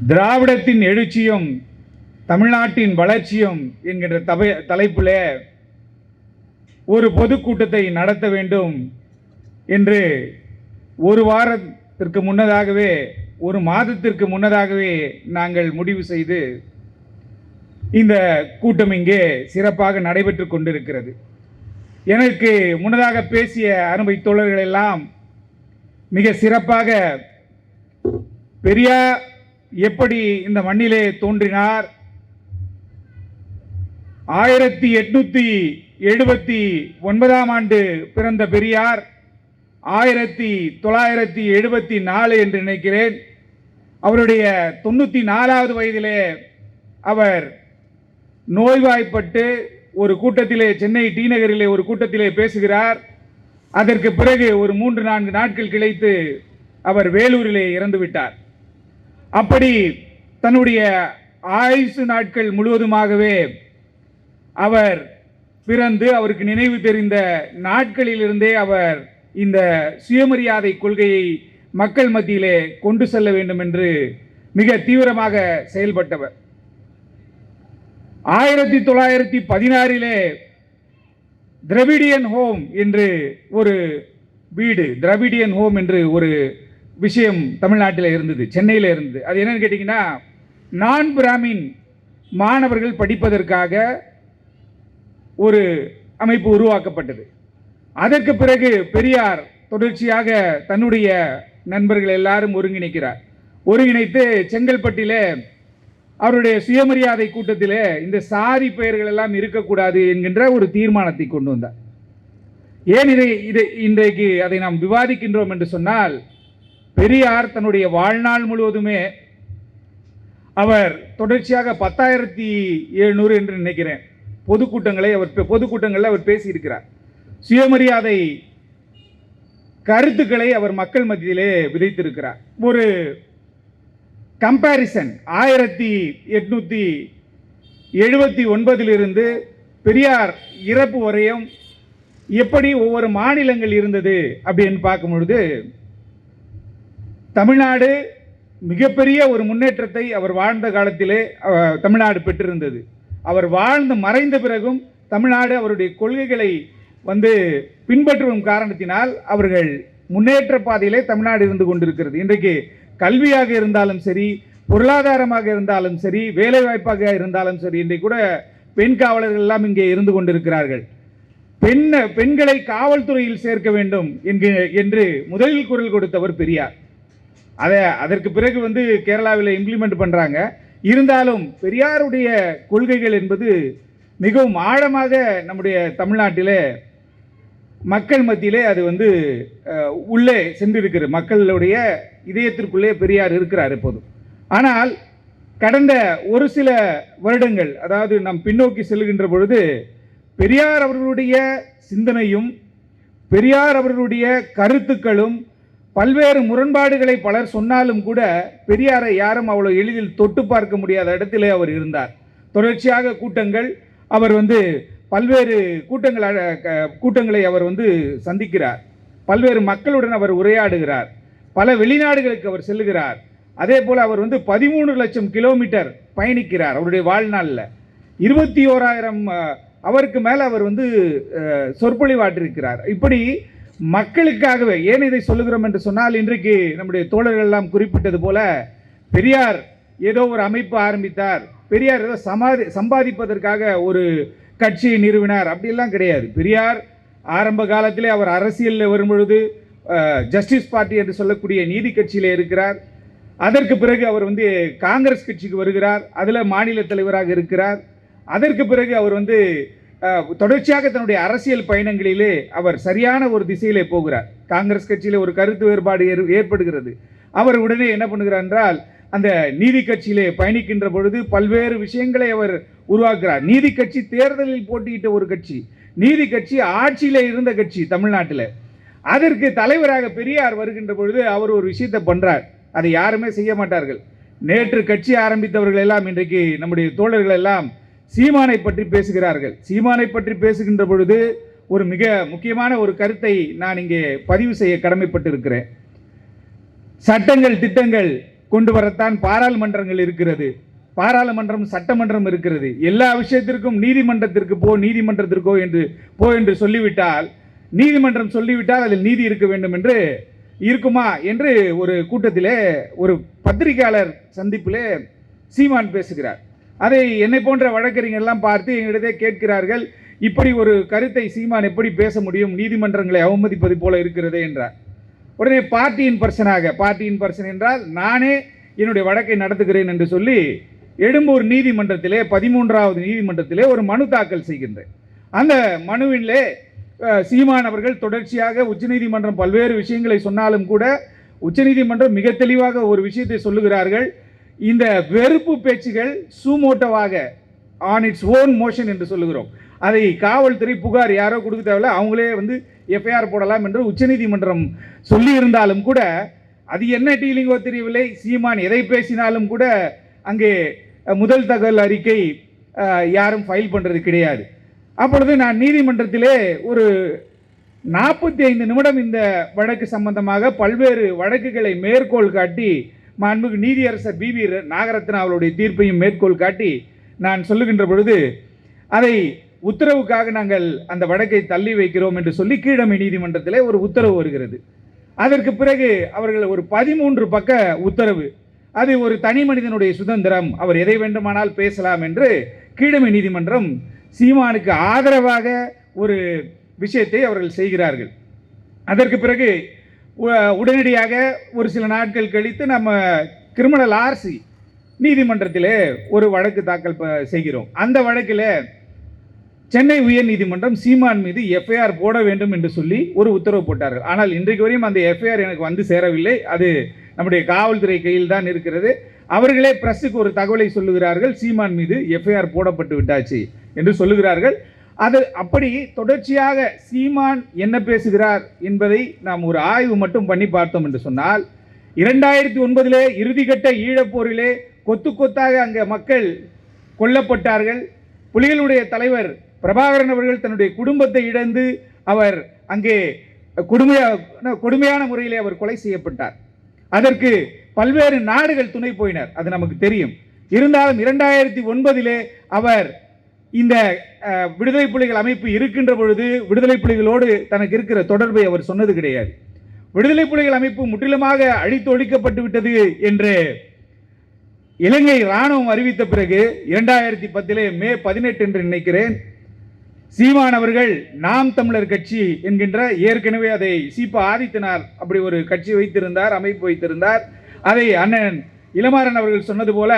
திராவிடத்தின் எழுச்சியும் தமிழ்நாட்டின் வளர்ச்சியும் என்கின்ற தலைப்பில் ஒரு பொதுக்கூட்டத்தை நடத்த வேண்டும் என்று ஒரு வாரத்திற்கு முன்னதாகவே, ஒரு மாதத்திற்கு முன்னதாகவே நாங்கள் முடிவு செய்து இந்த கூட்டம் இங்கே சிறப்பாக நடைபெற்று கொண்டிருக்கிறது. எனக்கு முன்னதாக பேசிய அருமை தோழர்கள் எல்லாம் மிக சிறப்பாக பெரியார் எப்படி இந்த மண்ணிலே தோன்றினார், 1879 ஆண்டு பிறந்த பெரியார் 1974 என்று நினைக்கிறேன், அவருடைய 94வது வயதிலே அவர் நோய்வாய்ப்பட்டு ஒரு கூட்டத்திலே, சென்னை டி நகரிலே ஒரு கூட்டத்திலே பேசுகிறார். அதற்கு பிறகு ஒரு 3-4 நாட்கள் கழித்து அவர் வேலூரிலே இறந்து விட்டார். அப்படி தன்னுடைய ஆயுசு நாட்கள் முழுவதுமாகவே அவர் பிறந்து அவருக்கு நினைவு தெரிந்த நாட்களிலிருந்தே அவர் இந்த சுயமரியாதை கொள்கையை மக்கள் மத்தியிலே கொண்டு செல்ல வேண்டும் என்று மிக தீவிரமாக செயல்பட்டவர். 1916 திராவிடியன் ஹோம் என்று ஒரு வீடு, திராவிடியன் ஹோம் என்று ஒரு விஷயம் தமிழ்நாட்டில் இருந்தது, சென்னையில் இருந்தது. அது என்னன்னு கேட்டிங்கன்னா, நான் பிராமின் மாணவர்கள் படிப்பதற்காக ஒரு அமைப்பு உருவாக்கப்பட்டது. அதற்கு பிறகு பெரியார் தொடர்ச்சியாக தன்னுடைய நண்பர்கள் எல்லாரும் ஒருங்கிணைத்து செங்கல்பட்டிலே அவருடைய சுயமரியாதை கூட்டத்திலே இந்த சாதி பெயர்கள் எல்லாம் இருக்கக்கூடாது என்கின்ற ஒரு தீர்மானத்தை கொண்டு வந்தார். ஏன் இன்றைக்கு அதை நாம் விவாதிக்கின்றோம் என்று சொன்னால், பெரியார் தன்னுடைய வாழ்நாள் முழுவதுமே அவர் தொடர்ச்சியாக 10,700 என்று நினைக்கிறேன் பொதுக்கூட்டங்களில் அவர் பேசியிருக்கிறார். சுயமரியாதை கருத்துக்களை அவர் மக்கள் மத்தியிலே விதைத்திருக்கிறார். ஒரு கம்பேரிசன் 1879 பெரியார் இறப்பு வரையும் எப்படி ஒவ்வொரு மாநிலங்கள் இருந்தது அப்படின்னு பார்க்கும் பொழுது, தமிழ்நாடு மிகப்பெரிய ஒரு முன்னேற்றத்தை அவர் வாழ்ந்த காலத்திலே தமிழ்நாடு பெற்றிருந்தது. அவர் வாழ்ந்து மறைந்த பிறகும் தமிழ்நாடு அவருடைய கொள்கைகளை பின்பற்றும் காரணத்தினால் அவர்கள் முன்னேற்ற பாதையிலே தமிழ்நாடு இருந்து கொண்டிருக்கிறது. இன்றைக்கு கல்வியாக இருந்தாலும் சரி, பொருளாதாரமாக இருந்தாலும் சரி, வேலைவாய்ப்பாக இருந்தாலும் சரி, இன்றைக்கு கூட பெண் காவலர்கள் எல்லாம் இங்கே இருந்து கொண்டிருக்கிறார்கள். பெண்களை காவல்துறையில் சேர்க்க வேண்டும் என்று முதலில் குரல் கொடுத்தவர் பெரியார். அதற்கு பிறகு கேரளாவில் இம்ப்ளிமெண்ட் பண்றாங்க. இருந்தாலும் பெரியாருடைய கொள்கைகள் என்பது மிகவும் ஆழமாக நம்முடைய தமிழ்நாட்டிலே மக்கள் மத்தியிலே அது உள்ளே சென்றிருக்கிறது. மக்களுடைய இதயத்திற்குள்ளே பெரியார் இருக்கிறார் எப்போதும். ஆனால் கடந்த ஒரு சில வருடங்கள், அதாவது நாம் பின்னோக்கி செல்கின்ற பொழுது, பெரியார் அவர்களுடைய சிந்தனையும் பெரியார் அவர்களுடைய கருத்துக்களும் பல்வேறு முரண்பாடுகளை பலர் சொன்னாலும் கூட பெரியாரை யாரும் அவ்வளவு எளிதில் தொட்டு பார்க்க முடியாத இடத்திலே அவர் இருந்தார். தொடர்ச்சியாக கூட்டங்கள், அவர் பல்வேறு கூட்டங்களை அவர் சந்திக்கிறார். பல்வேறு மக்களுடன் அவர் உரையாடுகிறார். பல வெளிநாடுகளுக்கு அவர் செல்லுகிறார். அதே போல் அவர் 13 லட்சம் கிலோமீட்டர் பயணிக்கிறார் அவருடைய வாழ்நாளில். 21,000 அவருக்கு மேலே அவர் சொற்பொழிவாற்றிருக்கிறார். இப்படி மக்களுக்காகவே. ஏன் இதை சொல்லுகிறோம் என்று சொன்னால், இன்றைக்கு நம்முடைய தோழர்கள் எல்லாம் குறிப்பிட்டது போல, பெரியார் ஏதோ ஒரு அமைப்பு ஆரம்பித்தார், பெரியார் ஏதோ சம்பாதிப்பதற்காக ஒரு கட்சியை நிறுவினார், அப்படியெல்லாம் கிடையாது. பெரியார் ஆரம்ப காலத்திலே அவர் அரசியலில் வரும்பொழுது ஜஸ்டிஸ் பார்ட்டி என்று சொல்லக்கூடிய நீதி கட்சியில் இருக்கிறார். அதற்கு பிறகு அவர் காங்கிரஸ் கட்சிக்கு வருகிறார், அதில் மாநில தலைவராக இருக்கிறார். அதற்கு பிறகு அவர் தொடர்ச்சியாக தன்னுடைய அரசியல் பயணங்களிலே அவர் சரியான ஒரு திசையிலே போகிறார். காங்கிரஸ் கட்சியில் ஒரு கருத்து வேறுபாடு ஏற்படுகிறது. அவர் உடனே என்ன பண்ணுகிறார் என்றால், அந்த நீதி கட்சியிலே பயணிக்கின்ற பொழுது பல்வேறு விஷயங்களை அவர் உருவாக்குகிறார். நீதி கட்சி தேர்தலில் போட்டியிட்ட ஒரு கட்சி, நீதி கட்சி ஆட்சியிலே இருந்த கட்சி தமிழ்நாட்டில். அதற்கு தலைவராக பெரியார் வருகின்ற பொழுது அவர் ஒரு விஷயத்தை பண்றார், அதை யாருமே செய்ய மாட்டார்கள். நேற்று கட்சி ஆரம்பித்தவர்கள் எல்லாம் இன்றைக்கு நம்முடைய தோழர்கள் எல்லாம் சீமானை பற்றி பேசுகிறார்கள். சீமானை பற்றி பேசுகின்ற பொழுது ஒரு மிக முக்கியமான ஒரு கருத்தை நான் இங்கே பதிவு செய்ய கடமைப்பட்டிருக்கிறேன். சட்டங்கள், திட்டங்கள் கொண்டு வரத்தான் பாராளுமன்றங்கள் இருக்கிறது, பாராளுமன்றம் சட்டமன்றம் இருக்கிறது. எல்லா விஷயத்திற்கும் நீதிமன்றத்திற்கு நீதிமன்றத்திற்கோ என்று சொல்லிவிட்டால், நீதிமன்றம் சொல்லிவிட்டால் அதில் நீதி இருக்க வேண்டும் என்று இருக்குமா என்று ஒரு கூட்டத்திலே, ஒரு பத்திரிகையாளர் சந்திப்பிலே சீமான் பேசுகிறார். அதை என்னை போன்ற வழக்கறிஞர்லாம் பார்த்து எங்களிடத்தை கேட்கிறார்கள், இப்படி ஒரு கருத்தை சீமான் எப்படி பேச முடியும், நீதிமன்றங்களை அவமதிப்பது போல இருக்கிறதே என்றார். உடனே பார்ட்டியின் பர்சன் என்றால் நானே என்னுடைய வழக்கை நடத்துகிறேன் என்று சொல்லி எழும்பூர் நீதிமன்றத்திலே 13வது நீதிமன்றத்திலே ஒரு மனு தாக்கல் செய்கின்றேன். அந்த மனுவிலே சீமான் அவர்கள் தொடர்ச்சியாக உச்சநீதிமன்றம் பல்வேறு விஷயங்களை சொன்னாலும் கூட உச்சநீதிமன்றம் மிக தெளிவாக ஒரு விஷயத்தை சொல்லுகிறார்கள், இந்த வெறுப்பு பேச்சுகள் சூமோட்டோவாக ஆன் இட்ஸ் ஓன் மோஷன் என்று சொல்லுகிறோம், அதை காவல்துறை புகார் யாரோ கொடுக்க தேவையில்ல, அவங்களே எஃப்ஐஆர் போடலாம் என்று உச்சநீதிமன்றம் சொல்லி இருந்தாலும் கூட அது என்ன டீலிங்கோ தெரியவில்லை. சீமான் எதை பேசினாலும் கூட அங்கே முதல் தகவல் அறிக்கை யாரும் ஃபைல் பண்ணுறது கிடையாது. அப்பொழுது நான் நீதிமன்றத்திலே ஒரு 45 நிமிடம் இந்த வழக்கு சம்பந்தமாக பல்வேறு வழக்குகளை மேற்கோள் காட்டி, மாண்புமிகு நீதியரசர் பிவி நாகரத்னா அவருடைய தீர்ப்பையும் மேற்கோள் காட்டி நான் சொல்லுகின்ற பொழுது, அதை உத்தரவுக்காக நாங்கள் அந்த வழக்கை தள்ளி வைக்கிறோம் என்று சொல்லி கீழமை நீதிமன்றத்திலே ஒரு உத்தரவு வருகிறது. அதற்கு பிறகு அவர்கள் ஒரு 13 பக்க உத்தரவு, அது ஒரு தனி மனிதனுடைய சுதந்திரம், அவர் எதை வேண்டுமானால் பேசலாம் என்று கீழமை நீதிமன்றம் சீமானுக்கு ஆதரவாக ஒரு விஷயத்தை அவர்கள் செய்கிறார்கள். அதற்கு பிறகு உடனடியாக ஒரு சில நாட்கள் கழித்து நம்ம கிரிமினல் ஆர்சி நீதிமன்றத்திலே ஒரு வழக்கு தாக்கல் செய்கிறோம். அந்த வழக்கில் சென்னை உயர் நீதிமன்றம் சீமான் மீது எஃப்ஐஆர் போட வேண்டும் என்று சொல்லி ஒரு உத்தரவு போட்டார்கள். ஆனால் இன்றைக்கு வரையும் அந்த எஃப்ஐஆர் எனக்கு வந்து சேரவில்லை. அது நம்முடைய காவல்துறை கையில் தான் இருக்கிறது. அவர்களே பிரஸுக்கு ஒரு தகவலை சொல்லுகிறார்கள், சீமான் மீது எஃப்ஐஆர் போடப்பட்டு விட்டாச்சு என்று சொல்லுகிறார்கள். அது அப்படி தொடர்ச்சியாக சீமான் என்ன பேசுகிறார் என்பதை நாம் ஒரு ஆய்வு மட்டும் பண்ணி பார்த்தோம் என்று சொன்னால், 2009 இறுதிக்கட்ட ஈழப்போரிலே கொத்து கொத்தாக அங்கே மக்கள் கொல்லப்பட்டார்கள். புலிகளுடைய தலைவர் பிரபாகரன் அவர்கள் தன்னுடைய குடும்பத்தை இழந்து அவர் அங்கே கொடுமையான முறையிலே அவர் கொலை செய்யப்பட்டார். அதற்கு பல்வேறு நாடுகள் துணை போயினர், அது நமக்கு தெரியும். இருந்தாலும் 2009 அவர் இந்த விடுதலை புலிகள் அமைப்பு இருக்கின்ற பொழுது விடுதலை புலிகளோடு தனக்கு இருக்கிற தொடர்பை அவர் சொன்னது கிடையாது. விடுதலை புலிகள் அமைப்பு முற்றிலுமாக அழித்து ஒழிக்கப்பட்டு விட்டது என்று இலங்கை இராணுவம் அறிவித்த பிறகு 2010 மே 18 என்று நினைக்கிறேன், சீமான் அவர்கள் நாம் தமிழர் கட்சி என்கின்ற, ஏற்கனவே அதை சீபா ஆதித்தனார் அப்படி ஒரு கட்சி வைத்திருந்தார், அமைப்பு வைத்திருந்தார். அதை அண்ணன் இளமாறன் அவர்கள் சொன்னது போல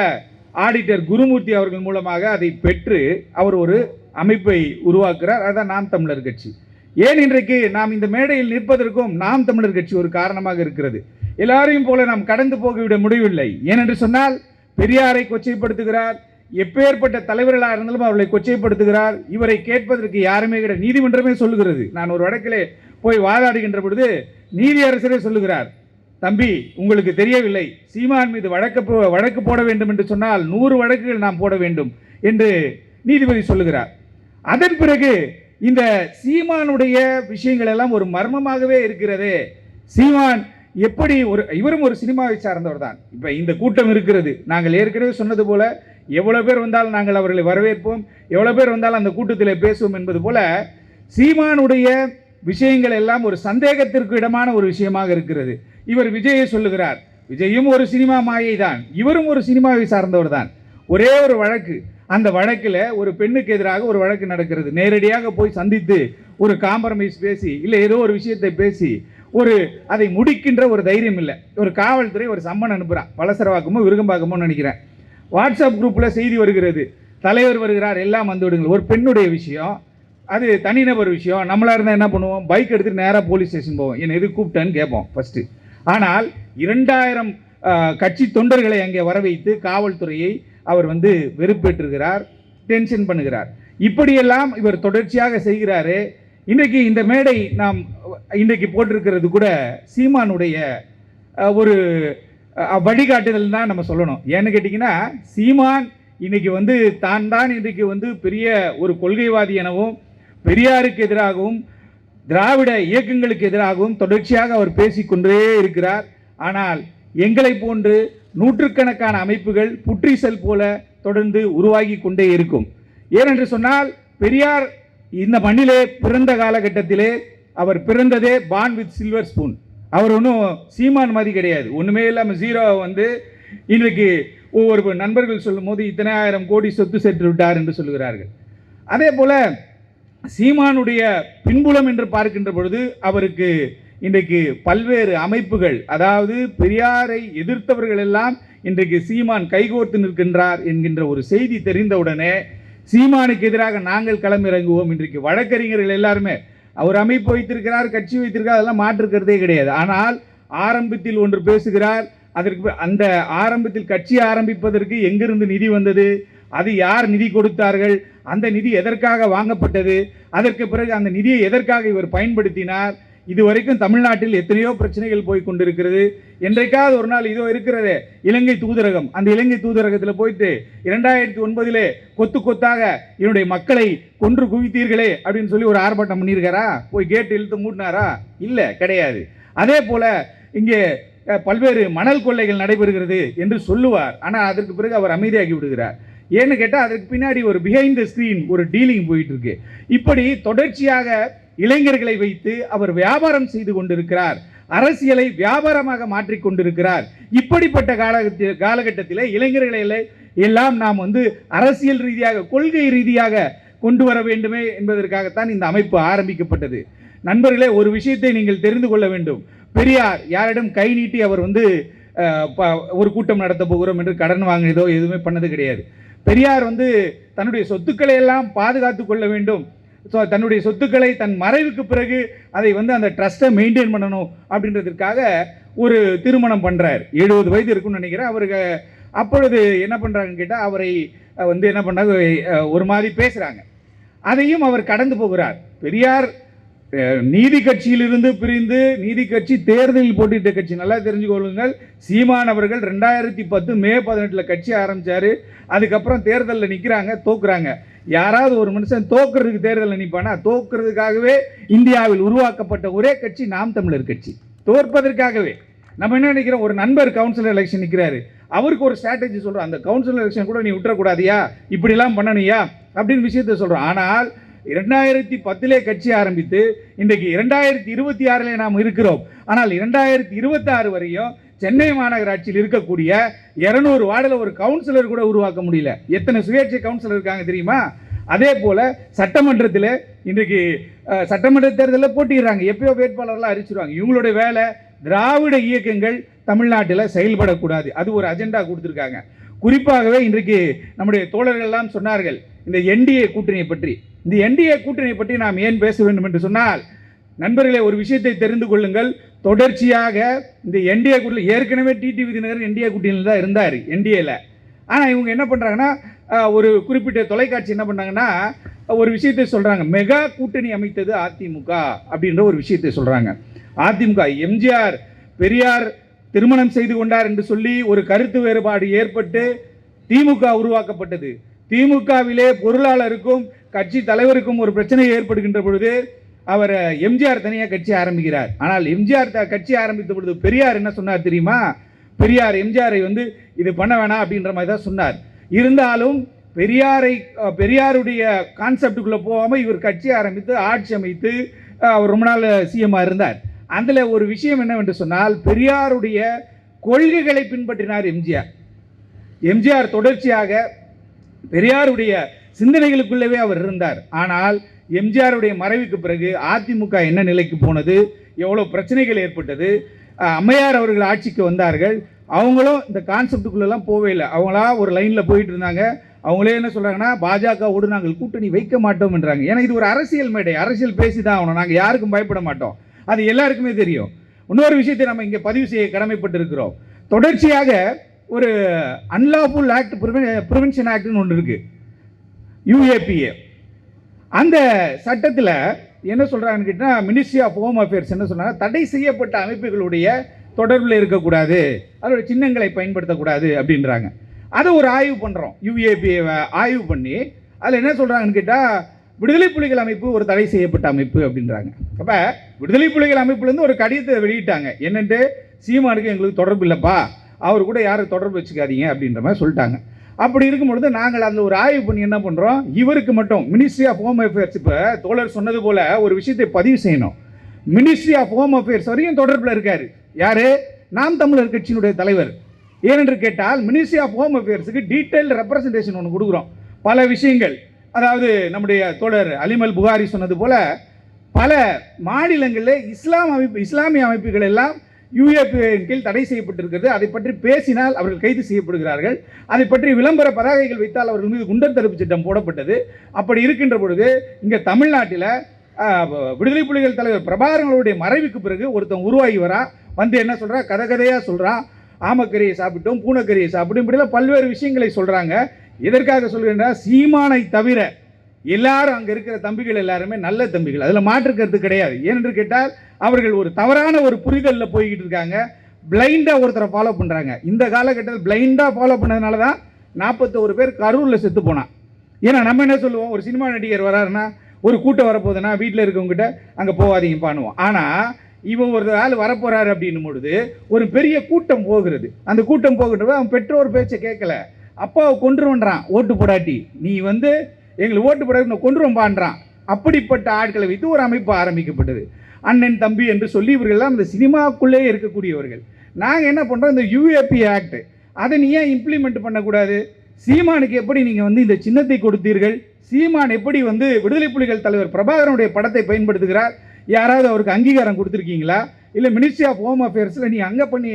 ஆடிட்டர் குருமூர்த்தி அவர்கள் மூலமாக அதை பெற்று அவர் ஒரு அமைப்பை உருவாக்குறார். அதுதான் நாம் தமிழர் கட்சி. ஏன் இன்றைக்கு நாம் இந்த மேடையில் நிற்பதற்கும் நாம் தமிழர் கட்சி ஒரு காரணமாக இருக்கிறது. எல்லாரையும் போல நாம் கடந்து போகிவிட முடியவில்லை. ஏனென்று சொன்னால் பெரியாரை கொச்சைப்படுத்துகிறார், எப்பேற்பட்ட தலைவர்களாக இருந்தாலும் அவர்களை கொச்சைப்படுத்துகிறார். இவரை கேட்பதற்கு யாருமே கிடையாது. நீதிமன்றமே சொல்லுகிறது. நான் ஒரு வழக்கிலே போய் வாதாடுகின்ற பொழுது நீதியரசரே சொல்லுகிறார், தம்பி உங்களுக்கு தெரியவில்லை, சீமான் மீது வழக்கு போட வேண்டும் என்று சொன்னால் 100 வழக்குகள் நாம் போட வேண்டும் என்று நீதிபதி சொல்லுகிறார். அதன் பிறகு இந்த சீமானுடைய விஷயங்கள் எல்லாம் ஒரு மர்மமாகவே இருக்கிறது. சீமான் எப்படி இவரும் ஒரு சினிமாவை சார்ந்தவர் தான். இப்போ இந்த கூட்டம் இருக்கிறது, நாங்கள் ஏற்கனவே சொன்னது போல எவ்வளவு பேர் வந்தாலும் நாங்கள் அவர்களை வரவேற்போம், எவ்வளவு பேர் வந்தாலும் அந்த கூட்டத்தில் பேசுவோம் என்பது போல சீமானுடைய விஷயங்கள் எல்லாம் ஒரு சந்தேகத்திற்கு இடமான ஒரு விஷயமாக இருக்கிறது. இவர் விஜயை சொல்லுகிறார், விஜயும் ஒரு சினிமா மாயை தான், இவரும் ஒரு சினிமாவை சார்ந்தவர் தான். ஒரே ஒரு வழக்கு, அந்த வழக்கில் ஒரு பெண்ணுக்கு எதிராக ஒரு வழக்கு நடக்கிறது. நேரடியாக போய் சந்தித்து ஒரு காம்ப்ரமைஸ் பேசி இல்லை ஏதோ ஒரு விஷயத்தை பேசி அதை முடிக்கின்ற ஒரு தைரியம் இல்லை. ஒரு காவல்துறை ஒரு சம்மன் அனுப்புகிறான், பலசரவாக்கமோ விருகம்பாக்கமோ நினைக்கிறேன். வாட்ஸ்அப் குரூப்பில் செய்தி வருகிறது, தலைவர் வருகிறார், எல்லாம் வந்து விடுங்கள். ஒரு பெண்ணுடைய விஷயம், அது தனிநபர் விஷயம். நம்மளாக இருந்தால் என்ன பண்ணுவோம், பைக் எடுத்துகிட்டு நேராக போலீஸ் ஸ்டேஷன் போவோம், என்னை எது கூப்பிட்டேன்னு கேட்போம் ஃபஸ்ட்டு. ஆனால் 2000 கட்சி தொண்டர்களை அங்கே வர வைத்து காவல்துறையை அவர் வெறுப்பேற்றுகிறார், டென்ஷன் பண்ணுகிறார். இப்படியெல்லாம் இவர் தொடர்ச்சியாக செய்கிறாரு. இன்றைக்கு இந்த மேடை நாம் இன்றைக்கு போட்டிருக்கிறது கூட சீமானுடைய ஒரு வழிகாட்டுதல் தான் நம்ம சொல்லணும். ஏன்னு கேட்டிங்கன்னா, சீமான் இன்னைக்கு தான் இன்றைக்கு பெரிய ஒரு கொள்கைவாதி எனவும் பெரியாருக்கு எதிராகவும் திராவிட இயக்கங்களுக்கு எதிராகவும் தொடர்ச்சியாக அவர் பேசிக்கொண்டே இருக்கிறார். ஆனால் எங்களை போன்று நூற்றுக்கணக்கான அமைப்புகள் புற்றிசல் போல தொடர்ந்து உருவாகி கொண்டே இருக்கும். ஏனென்று சொன்னால் பெரியார் இந்த மண்ணிலே பிறந்த காலகட்டத்திலே அவர் பிறந்ததே பார்ன் வித் சில்வர் ஸ்பூன். அவர் ஒன்றும் சீமான் மாதிரி கிடையாது, ஒன்றுமே இல்லாமல் ஜீரோவை வந்து இன்றைக்கு ஒவ்வொரு நண்பர்கள் சொல்லும் போது இத்தனை ஆயிரம் கோடி சொத்து சேர்த்து விட்டார் என்று சொல்லுகிறார்கள். அதே போல சீமானுடைய பின்புலம் என்று பார்க்கின்ற பொழுது அவருக்கு இன்றைக்கு பல்வேறு அமைப்புகள், அதாவது பெரியாரை எதிர்த்தவர்கள் எல்லாம் இன்றைக்கு சீமான் கைகோர்த்து நிற்கின்றார் என்கின்ற ஒரு செய்தி தெரிந்தவுடனே சீமானுக்கு எதிராக நாங்கள் களமிறங்குவோம். இன்றைக்கு வழக்கறிஞர்கள் எல்லாருமே அவர் அமைப்பு வைத்திருக்கிறார், கட்சி வைத்திருக்கிறார், அதெல்லாம் மாற்றுக்கிறதே கிடையாது. ஆனால் ஆரம்பத்தில் ஒன்று பேசுகிறார், அதற்கு அந்த ஆரம்பத்தில் கட்சி ஆரம்பிப்பதற்கு எங்கிருந்து நிதி வந்தது, அது யார் நிதி கொடுத்தார்கள், அந்த நிதி எதற்காக வாங்கப்பட்டது, அதற்கு பிறகு அந்த நிதியை எதற்காக இவர் பயன்படுத்தினார், இதுவரைக்கும் தமிழ்நாட்டில் எத்தனையோ பிரச்சனைகள் போய் கொண்டிருக்கிறது. என்றைக்காவது ஒரு நாள் இதோ இருக்கிறதே இலங்கை தூதரகம், அந்த இலங்கை தூதரகத்தில் போயிட்டு 2009 கொத்து கொத்தாக என்னுடைய மக்களை கொன்று குவித்தீர்களே அப்படின்னு சொல்லி ஒரு ஆர்ப்பாட்டம் பண்ணியிருக்காரா? போய் கேட்டு இழுத்து மூட்டினாரா? இல்லை, கிடையாது. அதே போல இங்கே பல்வேறு மணல் கொள்ளைகள் நடைபெறுகிறது என்று சொல்லுவார். ஆனால் அதற்கு பிறகு அவர் அமைதியாகி விடுகிறார். ஏன்னு கேட்டால் அதற்கு பின்னாடி ஒரு பிஹைண்ட் த ஸ்கிரீன் ஒரு டீலிங் போயிட்டு இருக்கு. இப்படி தொடர்ச்சியாக இளைஞர்களை வைத்து அவர் வியாபாரம் செய்து கொண்டிருக்கிறார், அரசியலை வியாபாரமாக மாற்றிக் கொண்டிருக்கிறார். இப்படிப்பட்ட காலகட்டத்தில் இளைஞர்களை எல்லாம் நாம் வந்து அரசியல் ரீதியாக கொள்கை ரீதியாக கொண்டு வர வேண்டுமே என்பதற்காகத்தான் இந்த அமைப்பு ஆரம்பிக்கப்பட்டது. நண்பர்களே, ஒரு விஷயத்தை நீங்கள் தெரிந்து கொள்ள வேண்டும். பெரியார் யாரிடம் கை நீட்டி அவர் வந்து ஒரு கூட்டம் நடத்த போகிறோம் என்று கடன் வாங்கினதோ எதுவுமே பண்ணது கிடையாது. பெரியார் வந்து தன்னுடைய சொத்துக்களை எல்லாம் பாதுகாத்து கொள்ள வேண்டும், தன்னுடைய சொத்துக்களை தன் மறைவுக்கு பிறகு அதை வந்து அந்த ட்ரஸ்ட்டை மெயின்டைன் பண்ணணும் அப்படின்றதுக்காக ஒரு திருமணம் பண்ணுறார். 70 வயது இருக்குன்னு நினைக்கிறேன். அவருக்கு அப்பொழுது என்ன பண்ணுறாங்கன்னு கேட்டால் அவரை வந்து என்ன பண்ணாங்க, ஒரு மாதிரி பேசுகிறாங்க. அதையும் அவர் கடந்து போகிறார். பெரியார் நீதி கட்சியிலிருந்து பிரிந்து நீதி கட்சி தேர்தலில் போட்டியிட்ட கட்சி, நல்லா தெரிஞ்சுக்கொள்ளுங்கள். சீமான் அவர்கள் 2010 மே 18 கட்சி ஆரம்பித்தார். அதுக்கப்புறம் தேர்தலில் நிற்கிறாங்க, தோக்குறாங்க. யாராவது ஒரு மனுஷன் தோக்குறதுக்கு தேர்தலில் நிற்பானா? தோக்குறதுக்காகவே இந்தியாவில் உருவாக்கப்பட்ட ஒரே கட்சி நாம் தமிழர் கட்சி, தோற்பதற்காகவே. நம்ம என்ன நினைக்கிறோம், ஒரு நண்பர் கவுன்சிலர் எலெக்ஷன் நிற்கிறாரு, அவருக்கு ஒரு ஸ்ட்ராட்டஜி சொல்கிறோம், அந்த கவுன்சிலர் எலெக்ஷன் கூட நீ விட்டுறக்கூடாதியா, இப்படிலாம் பண்ணணுயா அப்படின்னு விஷயத்தை சொல்கிறோம். ஆனால் 2010 கட்சி ஆரம்பித்து இன்றைக்கு 2026 நாம் இருக்கிறோம். ஆனால் 2026 வரையும் சென்னை மாநகராட்சியில் இருக்கக்கூடிய 200 வார்டில் ஒரு கவுன்சிலர் கூட உருவாக்க முடியல. எத்தனை சுயேட்சை கவுன்சிலர் இருக்காங்க தெரியுமா? அதே போல சட்டமன்றத்தில் இன்றைக்கு சட்டமன்ற தேர்தலில் போட்டிடுறாங்க, எப்பயோ வேட்பாளர்லாம் அறிவிச்சிருவாங்க. இவங்களுடைய வேலை திராவிட இயக்கங்கள் தமிழ்நாட்டில் செயல்படக்கூடாது, அது ஒரு அஜெண்டா கொடுத்துருக்காங்க. குறிப்பாகவே இன்றைக்கு நம்முடைய தோழர்கள் எல்லாம் சொன்னார்கள் இந்த என்டிஏ கூட்டணியை பற்றி. இந்த என்டிஏ கூட்டணியை பற்றி நாம் ஏன் பேச வேண்டும் என்று சொன்னால், நண்பர்களே, ஒரு விஷயத்தை தெரிந்து கொள்ளுங்கள். தொடர்ச்சியாக இந்த என்டிஏ கூட்டணி ஏற்கனவே டிடி விதிநகர் என்டிஏ கூட்டணியில் தான் இருந்தார், என்டிஏல. ஆனால் இவங்க என்ன பண்ணுறாங்கன்னா, ஒரு குறிப்பிட்ட தொலைக்காட்சி என்ன பண்ணாங்கன்னா ஒரு விஷயத்தை சொல்கிறாங்க, மெகா கூட்டணி அமைத்தது அதிமுக அப்படின்ற ஒரு விஷயத்தை சொல்கிறாங்க. அதிமுக எம்ஜிஆர் பெரியார் திருமணம் செய்து கொண்டார் என்று சொல்லி ஒரு கருத்து வேறுபாடு ஏற்பட்டு திமுக உருவாக்கப்பட்டது. திமுகவிலே பொருளாளருக்கும் கட்சி தலைவருக்கும் ஒரு பிரச்சனை ஏற்படுகின்ற பொழுது அவர் எம்ஜிஆர் தனியாக கட்சி ஆரம்பிக்கிறார். ஆனால் எம்ஜிஆர் கட்சி ஆரம்பித்த பொழுது பெரியார் என்ன சொன்னார் தெரியுமா? பெரியார் எம்ஜிஆரை வந்து இது பண்ண வேணாம் அப்படின்ற மாதிரி தான் சொன்னார். இருந்தாலும் பெரியாருடைய கான்செப்டுக்குள்ளே போகாமல் இவர் கட்சி ஆரம்பித்து ஆட்சி அமைத்து அவர் ரொம்ப நாள் சிஎம்மாக இருந்தார். அதில் ஒரு விஷயம் என்னவென்று சொன்னால், பெரியாருடைய கொள்கைகளை பின்பற்றினார் எம்ஜிஆர். எம்ஜிஆர் தொடர்ச்சியாக பெரியாருடைய சிந்தனைகளுக்குள்ளவே அவர் இருந்தார். ஆனால் எம்ஜிஆருடைய மறைவுக்கு பிறகு அதிமுக என்ன நிலைக்கு போனது, எவ்வளோ பிரச்சனைகள் ஏற்பட்டது. அம்மையார் அவர்கள் ஆட்சிக்கு வந்தார்கள், அவங்களும் இந்த கான்செப்டுக்குள்ளெல்லாம் போவே இல்லை, அவங்களா ஒரு லைனில் போயிட்டு இருந்தாங்க. அவங்களே என்ன சொல்கிறாங்கன்னா, பாஜகவோடு நாங்கள் கூட்டணி வைக்க மாட்டோம் என்றாங்க. ஏன்னா இது ஒரு அரசியல் மேடை, அரசியல் பேசி தான் ஆகணும், நாங்கள் யாருக்கும் பயப்பட மாட்டோம், அது எல்லாருக்குமே தெரியும். இன்னொரு விஷயத்தை நம்ம இங்கே பதிவு செய்ய கடமைப்பட்டிருக்கிறோம். தொடர்ச்சியாக ஒரு அன்லாஃபுல் ஆக்ட் ப்ரிவென்ஷன் ஆக்ட்னு ஒன்று இருக்குது, யுஏபிஏ. அந்த சட்டத்தில் என்ன சொல்கிறாங்கன்னு கேட்டால், மினிஸ்ட்ரி ஆஃப் ஹோம் அஃபேர்ஸ் என்ன சொல்கிறாங்க, தடை செய்யப்பட்ட அமைப்புகளுடைய தொடர்பில் இருக்கக்கூடாது, அதோட சின்னங்களை பயன்படுத்தக்கூடாது அப்படின்றாங்க. அதை ஒரு ஆய்வு பண்ணுறோம், யுஏபிஏவை ஆய்வு பண்ணி அதில் என்ன சொல்கிறாங்கன்னு கேட்டால், விடுதலை புலிகள் அமைப்பு ஒரு தடை செய்யப்பட்ட அமைப்பு அப்படின்றாங்க. அப்போ விடுதலை புலிகள் அமைப்புலேருந்து ஒரு கடிதத்தை வெளியிட்டாங்க, என்னென்று சீமானுக்கு எங்களுக்கு தொடர்பு இல்லைப்பா, அவர் கூட யாரும் தொடர்பு வச்சுக்காதீங்க அப்படின்ற மாதிரி சொல்லிட்டாங்க. அப்படி இருக்கும்பொழுது நாங்கள் அதில் ஒரு ஆய்வு பண்ணி என்ன பண்ணுறோம், இவருக்கு மட்டும் மினிஸ்ட்ரி ஆஃப் ஹோம் அஃபேர்ஸ், இப்போ தோழர் சொன்னது போல் ஒரு விஷயத்தை பதிவு செய்யணும். மினிஸ்ட்ரி ஆஃப் ஹோம் அஃபேர்ஸ் வரையும் தொடர்பில் இருக்கார். யார்? நாம் தமிழர் கட்சியினுடைய தலைவர். ஏனென்று கேட்டால் மினிஸ்ட்ரி ஆஃப் ஹோம் அஃபேர்ஸுக்கு டீட்டெயில் ரெப்ரசன்டேஷன் ஒன்று கொடுக்குறோம். பல விஷயங்கள், அதாவது நம்முடைய தோழர் அலிமல் புகாரி சொன்னது போல் பல மாநிலங்களில் இஸ்லாமிய அமைப்புகள் எல்லாம் யுஏபிஏன் கீழ் தடை செய்யப்பட்டிருக்கிறது. அதை பற்றி பேசினால் அவர்கள் கைது செய்யப்படுகிறார்கள். அதை பற்றி விளம்பர பதாகைகள் வைத்தால் அவர்கள் மீது குண்டர் தடுப்பு சட்டம் போடப்பட்டது. அப்படி இருக்கின்ற பொழுது இங்கே தமிழ்நாட்டில் விடுதலை புலிகள் தலைவர் பிரபாகரனுடைய மறைவுக்கு பிறகு ஒருத்தன் உருவாகி வரா, வந்து என்ன சொல்கிறா, கதையாக சொல்கிறான், ஆமக்கறியை சாப்பிட்டோம், பூனைக்கறியை சாப்பிட்டோம், இப்படிலாம் பல்வேறு விஷயங்களை சொல்கிறாங்க. எதற்காக சொல்கிறேன்னா, சீமானை தவிர எல்லாரும் அங்கே இருக்கிற தம்பிகள் எல்லாருமே நல்ல தம்பிகள், அதில் மாற்றுக்கிறது கிடையாது. ஏனென்று கேட்டால் அவர்கள் ஒரு தவறான ஒரு புரிதலில் போய்கிட்டு இருக்காங்க. பிளைண்டாக ஒருத்தரை ஃபாலோ பண்ணுறாங்க. இந்த காலகட்டத்தில் பிளைண்டாக ஃபாலோ பண்ணதுனால தான் 41 பேர் கரூரில் செத்து போனான். ஏன்னா நம்ம என்ன சொல்லுவோம், ஒரு சினிமா நடிகர் வராருன்னா, ஒரு கூட்டம் வரப்போகுதுன்னா வீட்டில் இருக்கவங்ககிட்ட அங்கே போகாதீங்க பண்ணுவோம். ஆனால் இவன் ஒரு ஆள் வரப்போகிறாரு அப்படின்னும் பொழுது ஒரு பெரிய கூட்டம் போகிறது. அந்த கூட்டம் போகின்றப்ப அவன் பெற்றோர் பேச்சை கேட்கல, அப்பாவை கொன்றுவன்றான், ஓட்டு போடாட்டி நீ வந்து எங்களுக்கு ஓட்டு போடாட்டி நான் கொன்றுவன்பான்றான். அப்படிப்பட்ட ஆட்களை வைத்து ஒரு அமைப்பு ஆரம்பிக்கப்பட்டது. அண்ணன் தம்பி என்று சொல்லி இவர்கள்லாம் இந்த சினிமாவுக்குள்ளே இருக்கக்கூடியவர்கள். நாங்கள் என்ன பண்ணுறோம், இந்த யுஏபி ஆக்ட் அதை நீ ஏன் இம்ப்ளிமெண்ட் பண்ணக்கூடாது? சீமானுக்கு எப்படி நீங்கள் வந்து இந்த சின்னத்தை கொடுத்தீர்கள்? சீமான் எப்படி வந்து விடுதலை புலிகள் தலைவர் பிரபாகரனுடைய படத்தை பயன்படுத்துகிறார்? யாராவது அவருக்கு அங்கீகாரம் கொடுத்துருக்கீங்களா? இல்லை மினிஸ்ட்ரி ஆஃப் ஹோம் அஃபேர்ஸில் நீ அங்கே பண்ணி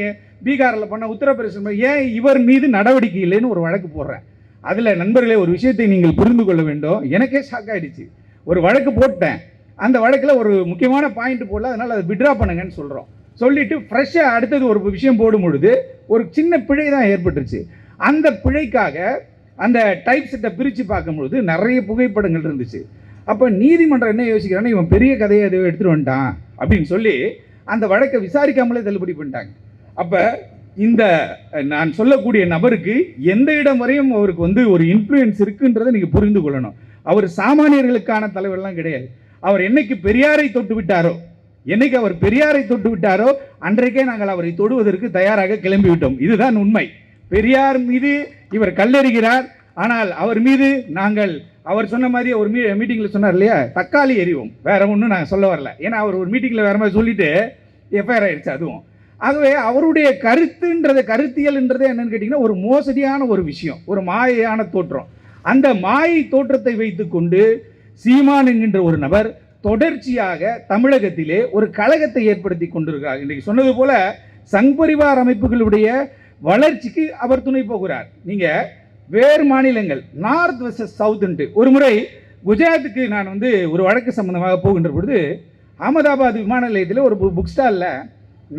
பீகாரில் பண்ண உத்தரப்பிரதேசம் ஏன் இவர் மீது நடவடிக்கை இல்லைன்னு ஒரு வழக்கு போடுறேன். அதில் நண்பர்களே ஒரு விஷயத்தை நீங்கள் புரிந்து கொள்ள வேண்டும். எனக்கே ஷாக் ஆகிடுச்சு. ஒரு வழக்கு போட்டேன், அந்த வழக்கில் ஒரு முக்கியமான பாயிண்ட் போடல, அதனால் அதை விட்ரா பண்ணுங்கன்னு சொல்கிறோம். சொல்லிவிட்டு ஃப்ரெஷ்ஷாக அடுத்தது ஒரு விஷயம் போடும் பொழுது ஒரு சின்ன பிழை தான் ஏற்பட்டுருச்சு. அந்த பிழைக்காக அந்த டைப் செட்டை பிரித்து பார்க்கும்பொழுது நிறைய புகைப்படங்கள் இருந்துச்சு. அப்போ நீதிமன்றம் என்ன யோசிக்கிறான்னா, இவன் பெரிய கதையை அதை எடுத்துகிட்டு வந்துட்டான் அப்படின்னு சொல்லி அந்த வழக்கை விசாரிக்காமலே தள்ளுபடி பண்ணிட்டாங்க. அப்போ இந்த நான் சொல்லக்கூடிய நபருக்கு எந்த இடம் வரையும் அவருக்கு வந்து ஒரு இன்ஃப்ளூயன்ஸ் இருக்குன்றதை நீங்கள் புரிந்து கொள்ளணும். அவர் சாமானியர்களுக்கான தலைவர்லாம் கிடையாது. அவர் என்னைக்கு பெரியாரை தொட்டு விட்டாரோ, என்னைக்கு அவர் பெரியாரை தொட்டு விட்டாரோ அன்றைக்கே நாங்கள் அவரை தொடுவதற்கு தயாராக கிளம்பிவிட்டோம். இதுதான் உண்மை. பெரியார் மீது இவர் கல்லெறிகிறார், ஆனால் அவர் மீது நாங்கள் அவர் சொன்ன மாதிரி ஒரு மீட்டிங்கில் சொன்னார் இல்லையா, தக்காளி எறிவோம், வேற ஒன்றும் நாங்கள் சொல்ல வரல. ஏன்னா அவர் ஒரு மீட்டிங்கில் வேற மாதிரி சொல்லிட்டு எஃப்ஐஆர் ஆயிடுச்சு அதுவும். ஆகவே அவருடைய கருத்தியல்ன்றதே என்னன்னு கேட்டிங்கன்னா ஒரு மோசடியான ஒரு விஷயம், ஒரு மாயையான தோற்றம். அந்த மாயை தோற்றத்தை வைத்துக்கொண்டு சீமான் என்கின்ற ஒரு நபர் தொடர்ச்சியாக தமிழகத்திலே ஒரு கழகத்தை ஏற்படுத்தி கொண்டிருக்கிறார். இன்றைக்கு சொன்னது போல சங்பரிவார் அமைப்புகளுடைய வளர்ச்சிக்கு அவர் துணை போகிறார். நீங்கள் வேறு மாநிலங்கள் நார்த் வெர்சஸ் சவுத்துன்ட்டு ஒரு முறை குஜராத்துக்கு நான் வந்து ஒரு வழக்கு சம்பந்தமாக போகின்ற பொழுது அகமதாபாத் விமான நிலையத்தில் ஒரு புக் ஸ்டாலில்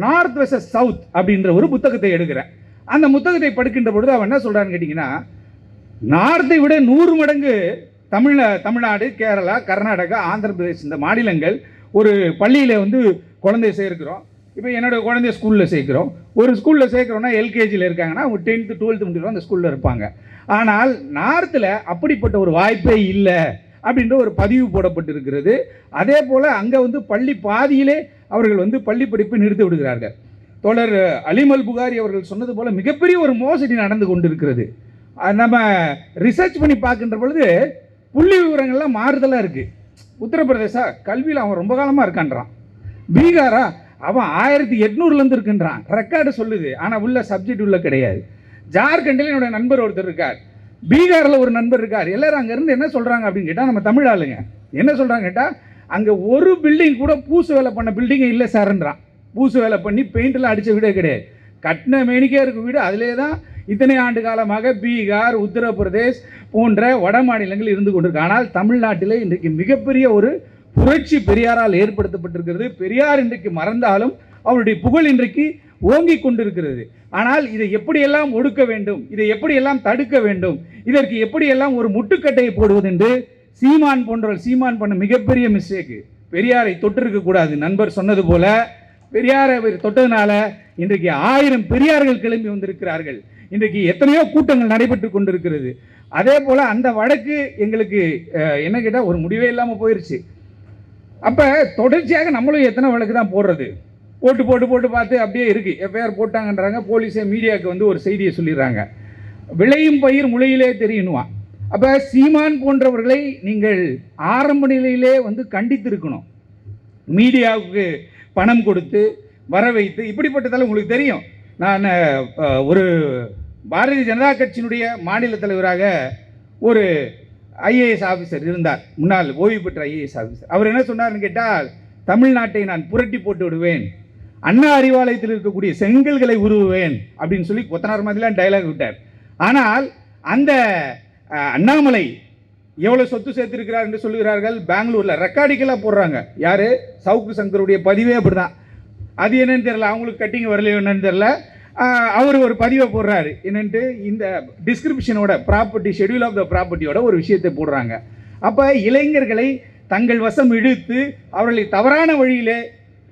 நார்த் வெர்சஸ் சவுத் அப்படின்ற ஒரு புத்தகத்தை எடுக்கிறேன். அந்த புத்தகத்தை படிக்கின்ற பொழுது அவன் என்ன சொல்கிறான்னு கேட்டிங்கன்னா, நார்த்தை விட 100 மடங்கு தமிழ்நாடு, கேரளா, கர்நாடகா, ஆந்திர பிரதேஷ் இந்த மாநிலங்கள் ஒரு பள்ளியில் வந்து குழந்தைய சேர்க்கிறோம். இப்போ என்னோடய குழந்தைய ஸ்கூலில் சேர்க்குறோம். ஒரு ஸ்கூலில் சேர்க்குறோன்னா எல்கேஜியில் இருக்காங்கன்னா அவங்க 10th 12th முடிக்கிறோம் அந்த ஸ்கூலில் இருப்பாங்க. ஆனால் நார்த்தில் அப்படிப்பட்ட ஒரு வாய்ப்பே இல்லை அப்படின்ற ஒரு பதிவு போடப்பட்டிருக்கிறது. அதே போல் அங்கே வந்து பள்ளி பாதியிலே அவர்கள் வந்து பள்ளி படிப்பை நிறுத்தி விடுகிறார்கள். தோழர் அலிமல் புகாரி அவர்கள் சொன்னது போல் மிகப்பெரிய ஒரு மோசடி நடந்து கொண்டிருக்கிறது. நம்ம ரிசர்ச் பண்ணி பார்க்கின்ற பொழுது புள்ளி விவரங்கள்லாம் மாறுதலாக இருக்குது. உத்தரப்பிரதேசா கல்வியில் அவன் ரொம்ப காலமாக இருக்கான்றான். பீகாரா அவன் 1800 இருக்குன்றான், ரெக்கார்டு சொல்லுது. ஆனால் உள்ள சப்ஜெக்ட் உள்ள கிடையாது. ஜார்க்கண்டில் என்னோட நண்பர் ஒருத்தர் இருக்கார், பீகாரில் ஒரு நண்பர் இருக்கார். எல்லாரும் அங்கேருந்து என்ன சொல்கிறாங்க அப்படின்னு கேட்டால், நம்ம தமிழ் ஆளுங்க என்ன சொல்கிறாங்க கேட்டால், அங்கே ஒரு பில்டிங் கூட பூசு வேலை பண்ண பில்டிங்கே இல்லை சார்ன்றான். பூசு வேலை பண்ணி பெயிண்டெல்லாம் அடித்த வீடே கிடையாது, கட்டின மேனிக்கே இருக்கும் வீடு. அதிலே தான் இத்தனை ஆண்டு காலமாக பீகார், உத்தரப்பிரதேஷ் போன்ற வட மாநிலங்கள் இருந்து கொண்டிருக்கு. ஆனால் தமிழ்நாட்டில் இன்றைக்கு மிகப்பெரிய ஒரு புரட்சி பெரியாரால் ஏற்படுத்தப்பட்டிருக்கிறது. பெரியார் இன்றைக்கு மறந்தாலும் அவருடைய புகழ் இன்றைக்கு ஓங்கிக் கொண்டிருக்கிறது. ஆனால் இதை எப்படியெல்லாம் ஒடுக்க வேண்டும், இதை எப்படியெல்லாம் தடுக்க வேண்டும், இதற்கு எப்படியெல்லாம் ஒரு முட்டுக்கட்டையை போடுவது என்று சீமான் பண்ண மிகப்பெரிய மிஸ்டேக்கு. பெரியாரை தொட்டிருக்க கூடாது. நண்பர் சொன்னது போல பெரியாரை தொட்டதுனால இன்றைக்கு 1000 பெரியார்கள் கிளம்பி வந்திருக்கிறார்கள். இன்றைக்கு எத்தனையோ கூட்டங்கள் நடைபெற்று கொண்டிருக்கிறது. அதே போல் அந்த வழக்கு எங்களுக்கு என்ன கேட்டால் ஒரு முடிவே இல்லாமல் போயிடுச்சு. அப்போ தொடர்ச்சியாக நம்மளும் எத்தனை வழக்கு தான் போடுறது? போட்டு போட்டு போட்டு பார்த்து அப்படியே இருக்குது. எஃப்ஐஆர் போட்டாங்கன்றாங்க. போலீஸே மீடியாவுக்கு வந்து ஒரு செய்தியை சொல்லிடுறாங்க, விளையும் பயிர் முளையிலே தெரியணுவான். அப்போ சீமான் போன்றவர்களை நீங்கள் ஆரம்ப நிலையிலே வந்து கண்டித்திருக்கணும். மீடியாவுக்கு பணம் கொடுத்து வர வைத்து இப்படிப்பட்டதால் உங்களுக்கு தெரியும். நான் ஒரு பாரதிய ஜனதா கட்சியினுடைய மாநில தலைவராக ஒரு ஐஏஎஸ் ஆஃபீஸர் இருந்தார், முன்னாள் ஓய்வு பெற்ற ஐஏஎஸ் ஆஃபீஸர். அவர் என்ன சொன்னார்னு கேட்டால், தமிழ்நாட்டை நான் புரட்டி போட்டு விடுவேன், அண்ணா அறிவாலயத்தில் இருக்கக்கூடிய செங்கல்களை உருவுவேன் அப்படின்னு சொல்லி கொத்தனார் மாதிரிலாம் டைலாக் விட்டார். ஆனால் அந்த அண்ணாமலை எவ்வளோ சொத்து சேர்த்திருக்கிறார் என்று சொல்லுகிறார்கள். பெங்களூரில் ரெக்கார்டிக்கலாக போடுறாங்க. யார்? சவுக்கு சங்கருடைய பதிவே அப்படி தான். அது என்னன்னு தெரியல, அவங்களுக்கு கட்டிங் வரலையோ என்னன்னு தெரியல. அவர் ஒரு பதிவை போடுறாரு. என்னென்ட்டு இந்த டிஸ்கிரிப்ஷனோட ப்ராப்பர்ட்டி, ஷெட்யூல் ஆஃப் த ப்ராப்பர்ட்டியோட ஒரு விஷயத்தை போடுறாங்க. அப்போ இளைஞர்களை தங்கள் வசம் இழுத்து அவர்களை தவறான வழியிலே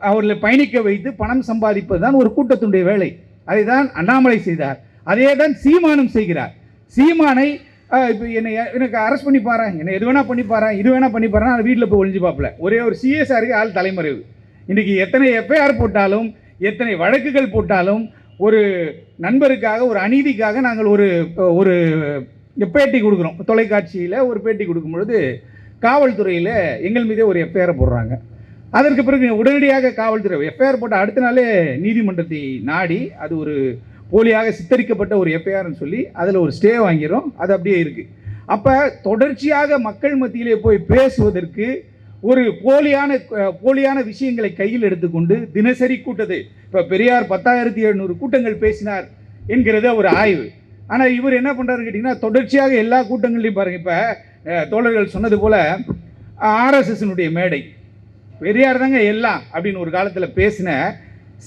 அவர்களை பயணிக்க வைத்து பணம் சம்பாதிப்பது தான் ஒரு கூட்டத்தினுடைய வேலை. அதை தான் அண்ணாமலை செய்தார். அதே தான் சீமானும் செய்கிறார். சீமானை இப்போ எனக்கு அரெஸ்ட் பண்ணி பாரு, என்னை எது வேணா பண்ணி பாரு, இது வேணா பண்ணி பாரு, நான் வீட்டில் போய் ஒழிஞ்சு பார்ப்பல. ஒரே ஒரு சிஎஸ்ஆருக்கு ஆள் தலைமறைவு. இன்றைக்கி எத்தனை எஃப்ஐஆர் போட்டாலும் எத்தனை வழக்குகள் போட்டாலும் ஒரு நண்பருக்காக, ஒரு அநீதிக்காக நாங்கள் ஒரு ஒரு பேட்டி கொடுக்குறோம். தொலைக்காட்சியில் ஒரு பேட்டி கொடுக்கும் பொழுது காவல்துறையில் எங்கள் மீதே ஒரு எஃப்ஐஆர் போடுறாங்க. அதற்கு பிறகு உடனடியாக காவல்துறை எஃப்ஐஆர் போட்ட அடுத்த நாளே நீதிமன்றத்தை நாடி அது ஒரு போலியாக சித்தரிக்கப்பட்ட ஒரு எஃப்ஐஆர்னு சொல்லி அதில் ஒரு ஸ்டே வாங்கிறோம். அது அப்படியே இருக்குது. அப்போ தொடர்ச்சியாக மக்கள் மத்தியிலே போய் பேசுவதற்கு ஒரு போலியான விஷயங்களை கையில் எடுத்துக்கொண்டு தினசரி கூட்டத்தை, இப்போ பெரியார் 10,700 கூட்டங்கள் பேசினார் என்கிறது ஒரு ஆய்வு. ஆனால் இவர் என்ன பண்ணுறாருன்னு கேட்டிங்கன்னா, தொடர்ச்சியாக எல்லா கூட்டங்களையும் பாருங்கள். இப்போ தோழர்கள் சொன்னது போல் ஆர்எஸ்எஸ்னுடைய மேடை, பெரியார் தாங்க எல்லாம் அப்படின்னு ஒரு காலத்தில் பேசின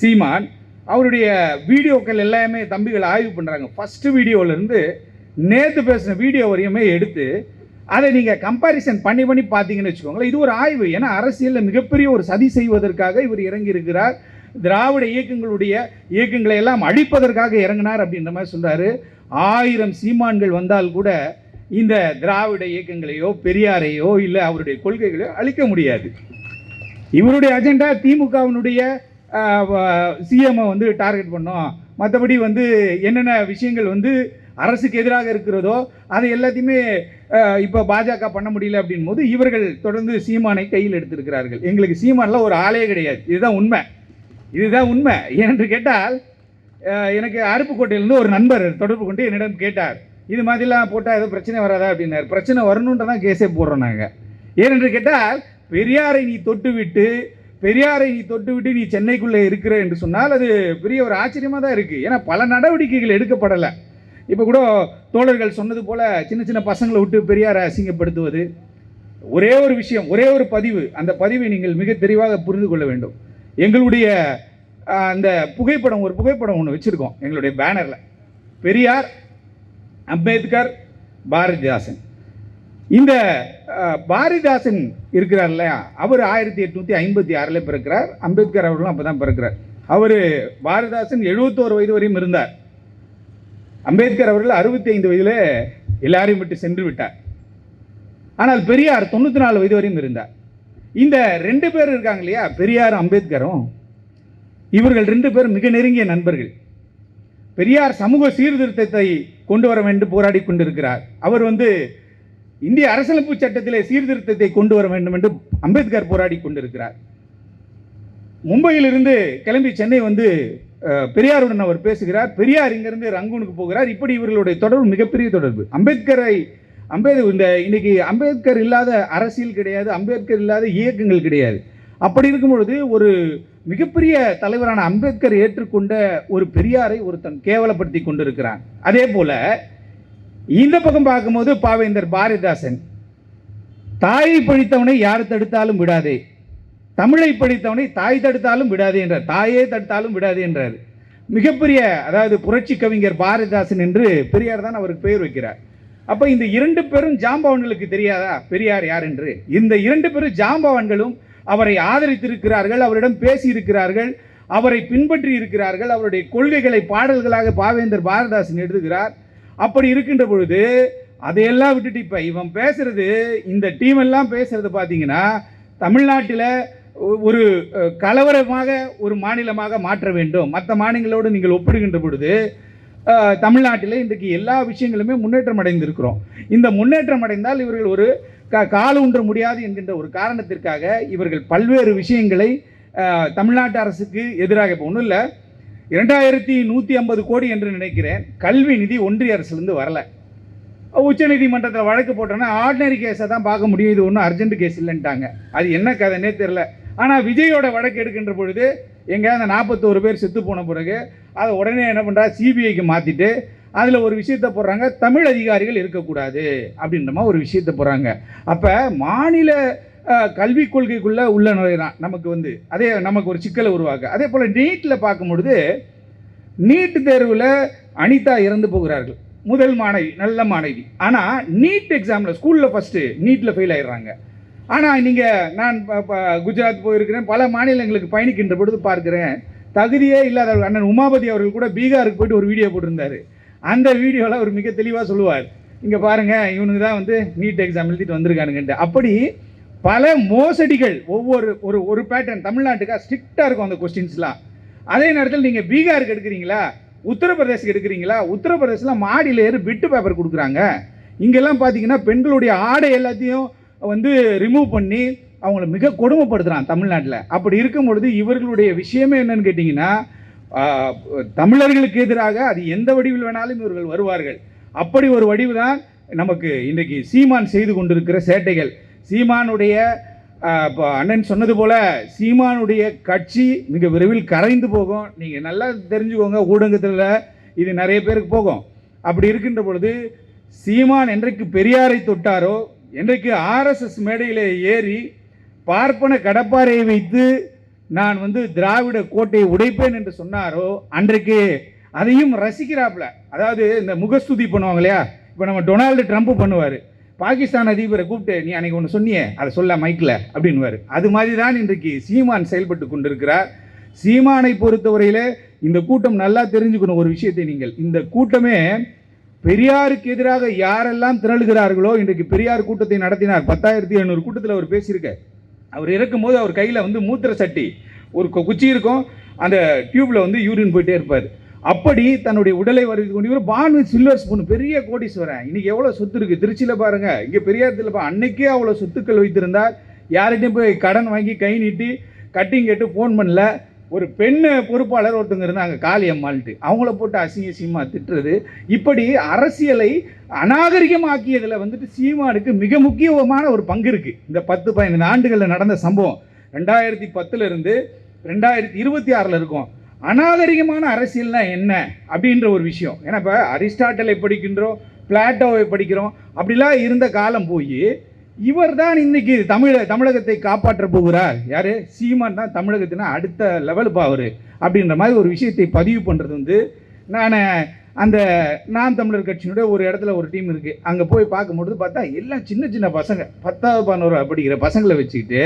சீமான், அவருடைய வீடியோக்கள் எல்லாமே தம்பிகள் ஆய்வு பண்ணுறாங்க. ஃபஸ்ட்டு வீடியோவிலேருந்து நேற்று பேசின வீடியோ வரையுமே எடுத்து அதை நீங்கள் கம்பேரிசன் பண்ணி பார்த்தீங்கன்னு வச்சுக்கோங்களேன். இது ஒரு ஆய்வு. ஏன்னா அரசியலில் மிகப்பெரிய ஒரு சதி செய்வதற்காக இவர் இறங்கி இருக்கிறார். திராவிட இயக்கங்களை எல்லாம் அழிப்பதற்காக இறங்கினார் அப்படின்ற மாதிரி சொல்கிறாரு. 1000 சீமான்கள் வந்தால் கூட இந்த திராவிட இயக்கங்களையோ பெரியாரையோ இல்லை அவருடைய கொள்கைகளையோ அழிக்க முடியாது. இவருடைய அஜெண்டா திமுகவினுடைய சிஎம்ஐ வந்து டார்கெட் பண்ணோம். மற்றபடி வந்து என்னென்ன விஷயங்கள் வந்து அரசுக்கு எதிராக இருக்கிறதோ அதை எல்லாத்தையுமே இப்போ பாஜக பண்ண முடியல அப்படின் போது இவர்கள் தொடர்ந்து சீமானை கையில் எடுத்திருக்கிறார்கள். எங்களுக்கு சீமானில் ஒரு ஆளே கிடையாது. இதுதான் உண்மை. ஏனென்று கேட்டால், எனக்கு அருப்புக்கோட்டையிலேருந்து ஒரு நண்பர் தொடர்பு கொண்டு என்னிடம் கேட்டார், இது மாதிரிலாம் போட்டால் ஏதோ பிரச்சனை வராதா அப்படின்னார். பிரச்சனை வரணுன்ட்டு தான் கேஸே போடுறோம் நாங்கள். ஏனென்று கேட்டால், பெரியாரை நீ தொட்டுவிட்டு நீ சென்னைக்குள்ளே இருக்கிற என்று சொன்னால் அது பெரிய ஒரு ஆச்சரியமாக தான் இருக்குது. ஏன்னா பல நடவடிக்கைகள் எடுக்கப்படலை. இப்போ கூட தோழர்கள் சொன்னது போல் சின்ன சின்ன பசங்களை விட்டு பெரியாரை அசிங்கப்படுத்துவது, ஒரே ஒரு விஷயம், ஒரே ஒரு பதிவு, அந்த பதிவை நீங்கள் மிக தெளிவாக புரிந்து கொள்ள வேண்டும். எங்களுடைய அந்த ஒரு புகைப்படம் ஒன்று வச்சுருக்கோம் எங்களுடைய பேனரில். பெரியார், அம்பேத்கர், பாரதிதாசன். இந்த பாரதிதாசன் இருக்கிறார் இல்லையா, அவர் 1856 பிறக்கிறார். அம்பேத்கர் அவர்களும் அப்போ தான் பிறக்கிறார். அவர் பாரதிதாசன் 71 வயது வரையும் இருந்தார். அம்பேத்கர் அவர்கள் 65 வயதில் எல்லாரையும் விட்டு சென்று விட்டார். ஆனால் பெரியார் 94 வயது வரையும் இருந்தார். இந்த 2 பேர் இருக்காங்க இல்லையா, பெரியார் அம்பேத்கரும், இவர்கள் 2 பேரும் மிக நெருங்கிய நண்பர்கள். பெரியார் சமூக சீர்திருத்தத்தை கொண்டு வர வேண்டும் போராடி கொண்டிருக்கிறார். அவர் வந்து இந்திய அரசியலமைப்பு சட்டத்திலே சீர்திருத்தத்தை கொண்டு வர வேண்டும் என்று அம்பேத்கர் போராடி கொண்டிருக்கிறார். மும்பையிலிருந்து கிளம்பி சென்னை வந்து பெரியாருடன் அவர் பேசுகிறார். பெரியார் இங்கிருந்து ரங்கூனுக்கு போகிறார். இப்படி இவர்களுடைய தொடர்பு மிகப்பெரிய தொடர்பு. இன்னைக்கு அம்பேத்கர் இல்லாத அரசியல் கிடையாது, அம்பேத்கர் இல்லாத இயக்கங்கள் கிடையாது. அப்படி இருக்கும் பொழுது ஒரு மிகப்பெரிய தலைவரான அம்பேத்கர் ஏற்றுக்கொண்ட ஒரு பெரியாரை ஒருத்தன் கேவலப்படுத்தி கொண்டிருக்கிறான். அதே போல இந்த பக்கம் பார்க்கும்போது பாவேந்தர் பாரதிதாசன், தாயை படித்தவனை யார் தடுத்தாலும் விடாதே, தமிழை படித்தவனை தாய் தடுத்தாலும் விடாதே என்றார், தாயே தடுத்தாலும் விடாதே என்றார். மிகப்பெரிய, அதாவது புரட்சி கவிஞர் பாரதிதாசன் என்று பெரியார் தான் அவருக்கு பெயர் வைக்கிறார். அப்போ இந்த 2 பேரும் ஜாம்பவான்களுக்கு தெரியாதா பெரியார் யார் என்று? இந்த 2 பேரும் ஜாம்பவான்களும் அவரை ஆதரித்திருக்கிறார்கள், அவரிடம் பேசி இருக்கிறார்கள், அவரை பின்பற்றி இருக்கிறார்கள். அவருடைய கொள்கைகளை பாடல்களாக பாவேந்தர் பாரதிதாசன் எழுதுகிறார். அப்படி இருக்கின்ற பொழுது அதையெல்லாம் விட்டுட்டு இப்போ இவன் பேசுறது, இந்த டீம் எல்லாம் பேசுறது பார்த்தீங்கன்னா, தமிழ்நாட்டில் ஒரு கலவரமாக ஒரு மாநிலமாக மாற்ற வேண்டும். மற்ற மாநிலங்களோடு நீங்கள் ஒப்பிடுகின்ற பொழுது தமிழ்நாட்டில் இன்றைக்கு எல்லா விஷயங்களுமே முன்னேற்றம் அடைந்திருக்கிறோம். இந்த முன்னேற்றம் அடைந்தால் இவர்கள் ஒரு கால ஊன்ற முடியாது என்கின்ற ஒரு காரணத்திற்காக இவர்கள் பல்வேறு விஷயங்களை தமிழ்நாட்டு அரசுக்கு எதிராக, இப்போ ஒன்றும் இல்லை, 2150 கோடி என்று நினைக்கிறேன் கல்வி நிதி ஒன்றிய அரசுலேருந்து வரலை. உச்சநீதிமன்றத்தில் வழக்கு போட்டோன்னா ஆர்டினரி கேஸை தான் பார்க்க முடியும், இது ஒன்றும் அர்ஜென்ட் கேஸ் இல்லைன்ட்டாங்க. அது என்ன கதைன்னே தெரில. ஆனால் விஜயோட வழக்கு எடுக்கின்ற பொழுது எங்கே அந்த 41 பேர் செத்து போன பிறகு அதை உடனே என்ன பண்ணுறா, சிபிஐக்கு மாற்றிட்டு அதில் ஒரு விஷயத்தை போடுறாங்க, தமிழ் அதிகாரிகள் இருக்கக்கூடாது அப்படின்ற மாதிரி ஒரு விஷயத்தை போடுறாங்க. அப்போ மாநில கல்விக் கொள்கைக்குள்ளே உள்ள நுழைதான் நமக்கு அதே நமக்கு ஒரு சிக்கலை உருவாக்க. அதே போல் நீட்டில் பார்க்கும்பொழுது நீட் தேர்வில் அனிதா இறந்து போகிறார்கள், முதல் மாணவி, நல்ல மாணவி. ஆனால் நீட் எக்ஸாமில் ஸ்கூலில் ஃபஸ்ட்டு நீட்டில் ஃபெயில் ஆயிடுறாங்க. ஆனால் நீங்கள் நான் குஜராத் போயிருக்கிறேன், பல மாநிலங்களுக்கு பயணிக்கின்ற பொழுது பார்க்குறேன், தகுதியே இல்லாத அண்ணன் உமாபதி அவர்கள் கூட பீகாருக்கு போய்ட்டு ஒரு வீடியோ போட்டிருந்தார். அந்த வீடியோவில் அவர் மிக தெளிவாக சொல்லுவார், இங்கே பாருங்கள் இவனுக்கு தான் நீட் எக்ஸாம் எழுதிட்டு வந்திருக்கானுங்கன்ட்டு. அப்படி பல மோசடிகள் ஒரு பேட்டர்ன் தமிழ்நாட்டுக்காக ஸ்ட்ரிக்டாக இருக்கும் அந்த கொஸ்டின்ஸ்லாம். அதே நேரத்தில் நீங்கள் பீகாருக்கு எடுக்கிறீங்களா, உத்தரப்பிரதேசுக்கு எடுக்கிறீங்களா, உத்தரப்பிரதேசில் மாடியில் ஏறி பிட்டு பேப்பர் கொடுக்குறாங்க. இங்கெல்லாம் பார்த்தீங்கன்னா பெண்களுடைய ஆடை எல்லாத்தையும் ரிமூவ் பண்ணி அவங்கள மிக கொடுமைப்படுத்துகிறான் தமிழ்நாட்டில். அப்படி இருக்கும் பொழுது இவர்களுடைய விஷயமே என்னன்னு கேட்டிங்கன்னா, தமிழர்களுக்கு எதிராக அது எந்த வடிவில் வேணாலும் இவர்கள் வருவார்கள். அப்படி ஒரு வடிவு தான் நமக்கு இன்றைக்கு சீமான் செய்து கொண்டிருக்கிற சேட்டைகள். சீமானுடைய அண்ணன் சொன்னது போல் சீமானுடைய கட்சி மிக விரைவில் கரைந்து போகும். நீங்கள் நல்லா தெரிஞ்சுக்கோங்க, ஊடகத்தில் இது நிறைய பேருக்கு போகும். அப்படி இருக்கின்ற பொழுது சீமான் என்றைக்கு பெரியாரை தொட்டாரோ, என்றைக்கு ஆர்எஸ்எஸ் மேடையில் ஏறி பார்ப்பன கடப்பாறையை வைத்து நான் திராவிட கோட்டையை உடைப்பேன் என்று சொன்னாரோ, அன்றைக்கு அதையும் ரசிக்கிறாப்புல. அதாவது இந்த முகஸ்துதி பண்ணுவாங்க இல்லையா, இப்போ நம்ம டொனால்டு ட்ரம்ப் பண்ணுவார், பாகிஸ்தான் அதிபரை கூப்பிட்டு நீ அன்னைக்கு ஒன்று சொன்னியே அதை சொல்ல மைக்கில் அப்படின்வார். அது மாதிரி தான் இன்றைக்கு சீமான் செயல்பட்டு கொண்டிருக்கிறார். சீமானை பொறுத்தவரையில் இந்த கூட்டம் நல்லா தெரிஞ்சுக்கணும் ஒரு விஷயத்தை. நீங்கள் இந்த கூட்டமே பெரியாருக்கு எதிராக யாரெல்லாம் திரளுகிறார்களோ, இன்றைக்கு பெரியார் கூட்டத்தை நடத்தினார். 10,700 கூட்டத்தில் அவர் பேசியிருக்கார். அவர் இறக்கும்போது அவர் கையில் மூத்திர சட்டி ஒரு குச்சி இருக்கும், அந்த டியூப்பில் யூரின் போயிட்டே இருப்பார். அப்படி தன்னுடைய உடலை வருது கொண்டு இவர் பானு சில்வர் ஸ்பூன், பெரிய கோடீஸ்வரன். இன்றைக்கி எவ்வளோ சொத்து இருக்குது திருச்சியில் பாருங்கள், இங்கே பெரியாரத்தில் அன்னைக்கே அவ்வளோ சொத்துக்கள் வைத்திருந்தார். யார்கிட்டையும் போய் கடன் வாங்கி கை நீட்டி கட்டிங் கேட்டு ஃபோன் பண்ணல. ஒரு பெண் பொறுப்பாளர் ஒருத்தங்க இருந்தாங்க காளியம்மாள்ட்டு, அவங்கள போட்டு அசிங்கமாக திட்டுறது. இப்படி அரசியலை அநாகரிகமாக்கியதில் சீமானுக்கு மிக முக்கியமான ஒரு பங்கு இருக்குது. இந்த 10-15 ஆண்டுகளில் நடந்த சம்பவம் 2010 2026 இருக்கும். அநாகரிகமான அரசியல்னா என்ன அப்படின்ற ஒரு விஷயம். ஏன்னா இப்போ அரிஸ்டாட்டலை படிக்கின்றோம், பிளாட்டோவை படிக்கிறோம், அப்படிலாம் இருந்த காலம் போய் இவர் தான் இன்னைக்கு தமிழகத்தை காப்பாற்ற போகிறார். யார்? சீமான் தான் தமிழகத்தினா அடுத்த லெவல் பாவர் அப்படின்ற மாதிரி ஒரு விஷயத்தை பதிவு பண்ணுறது. நான் நாம் தமிழர் கட்சியினுடைய ஒரு இடத்துல ஒரு டீம் இருக்குது, அங்கே போய் பார்க்கும்பொழுது பார்த்தா எல்லாம் சின்ன சின்ன பசங்க 10வது 11வது படிக்கிற பசங்களை வச்சுக்கிட்டு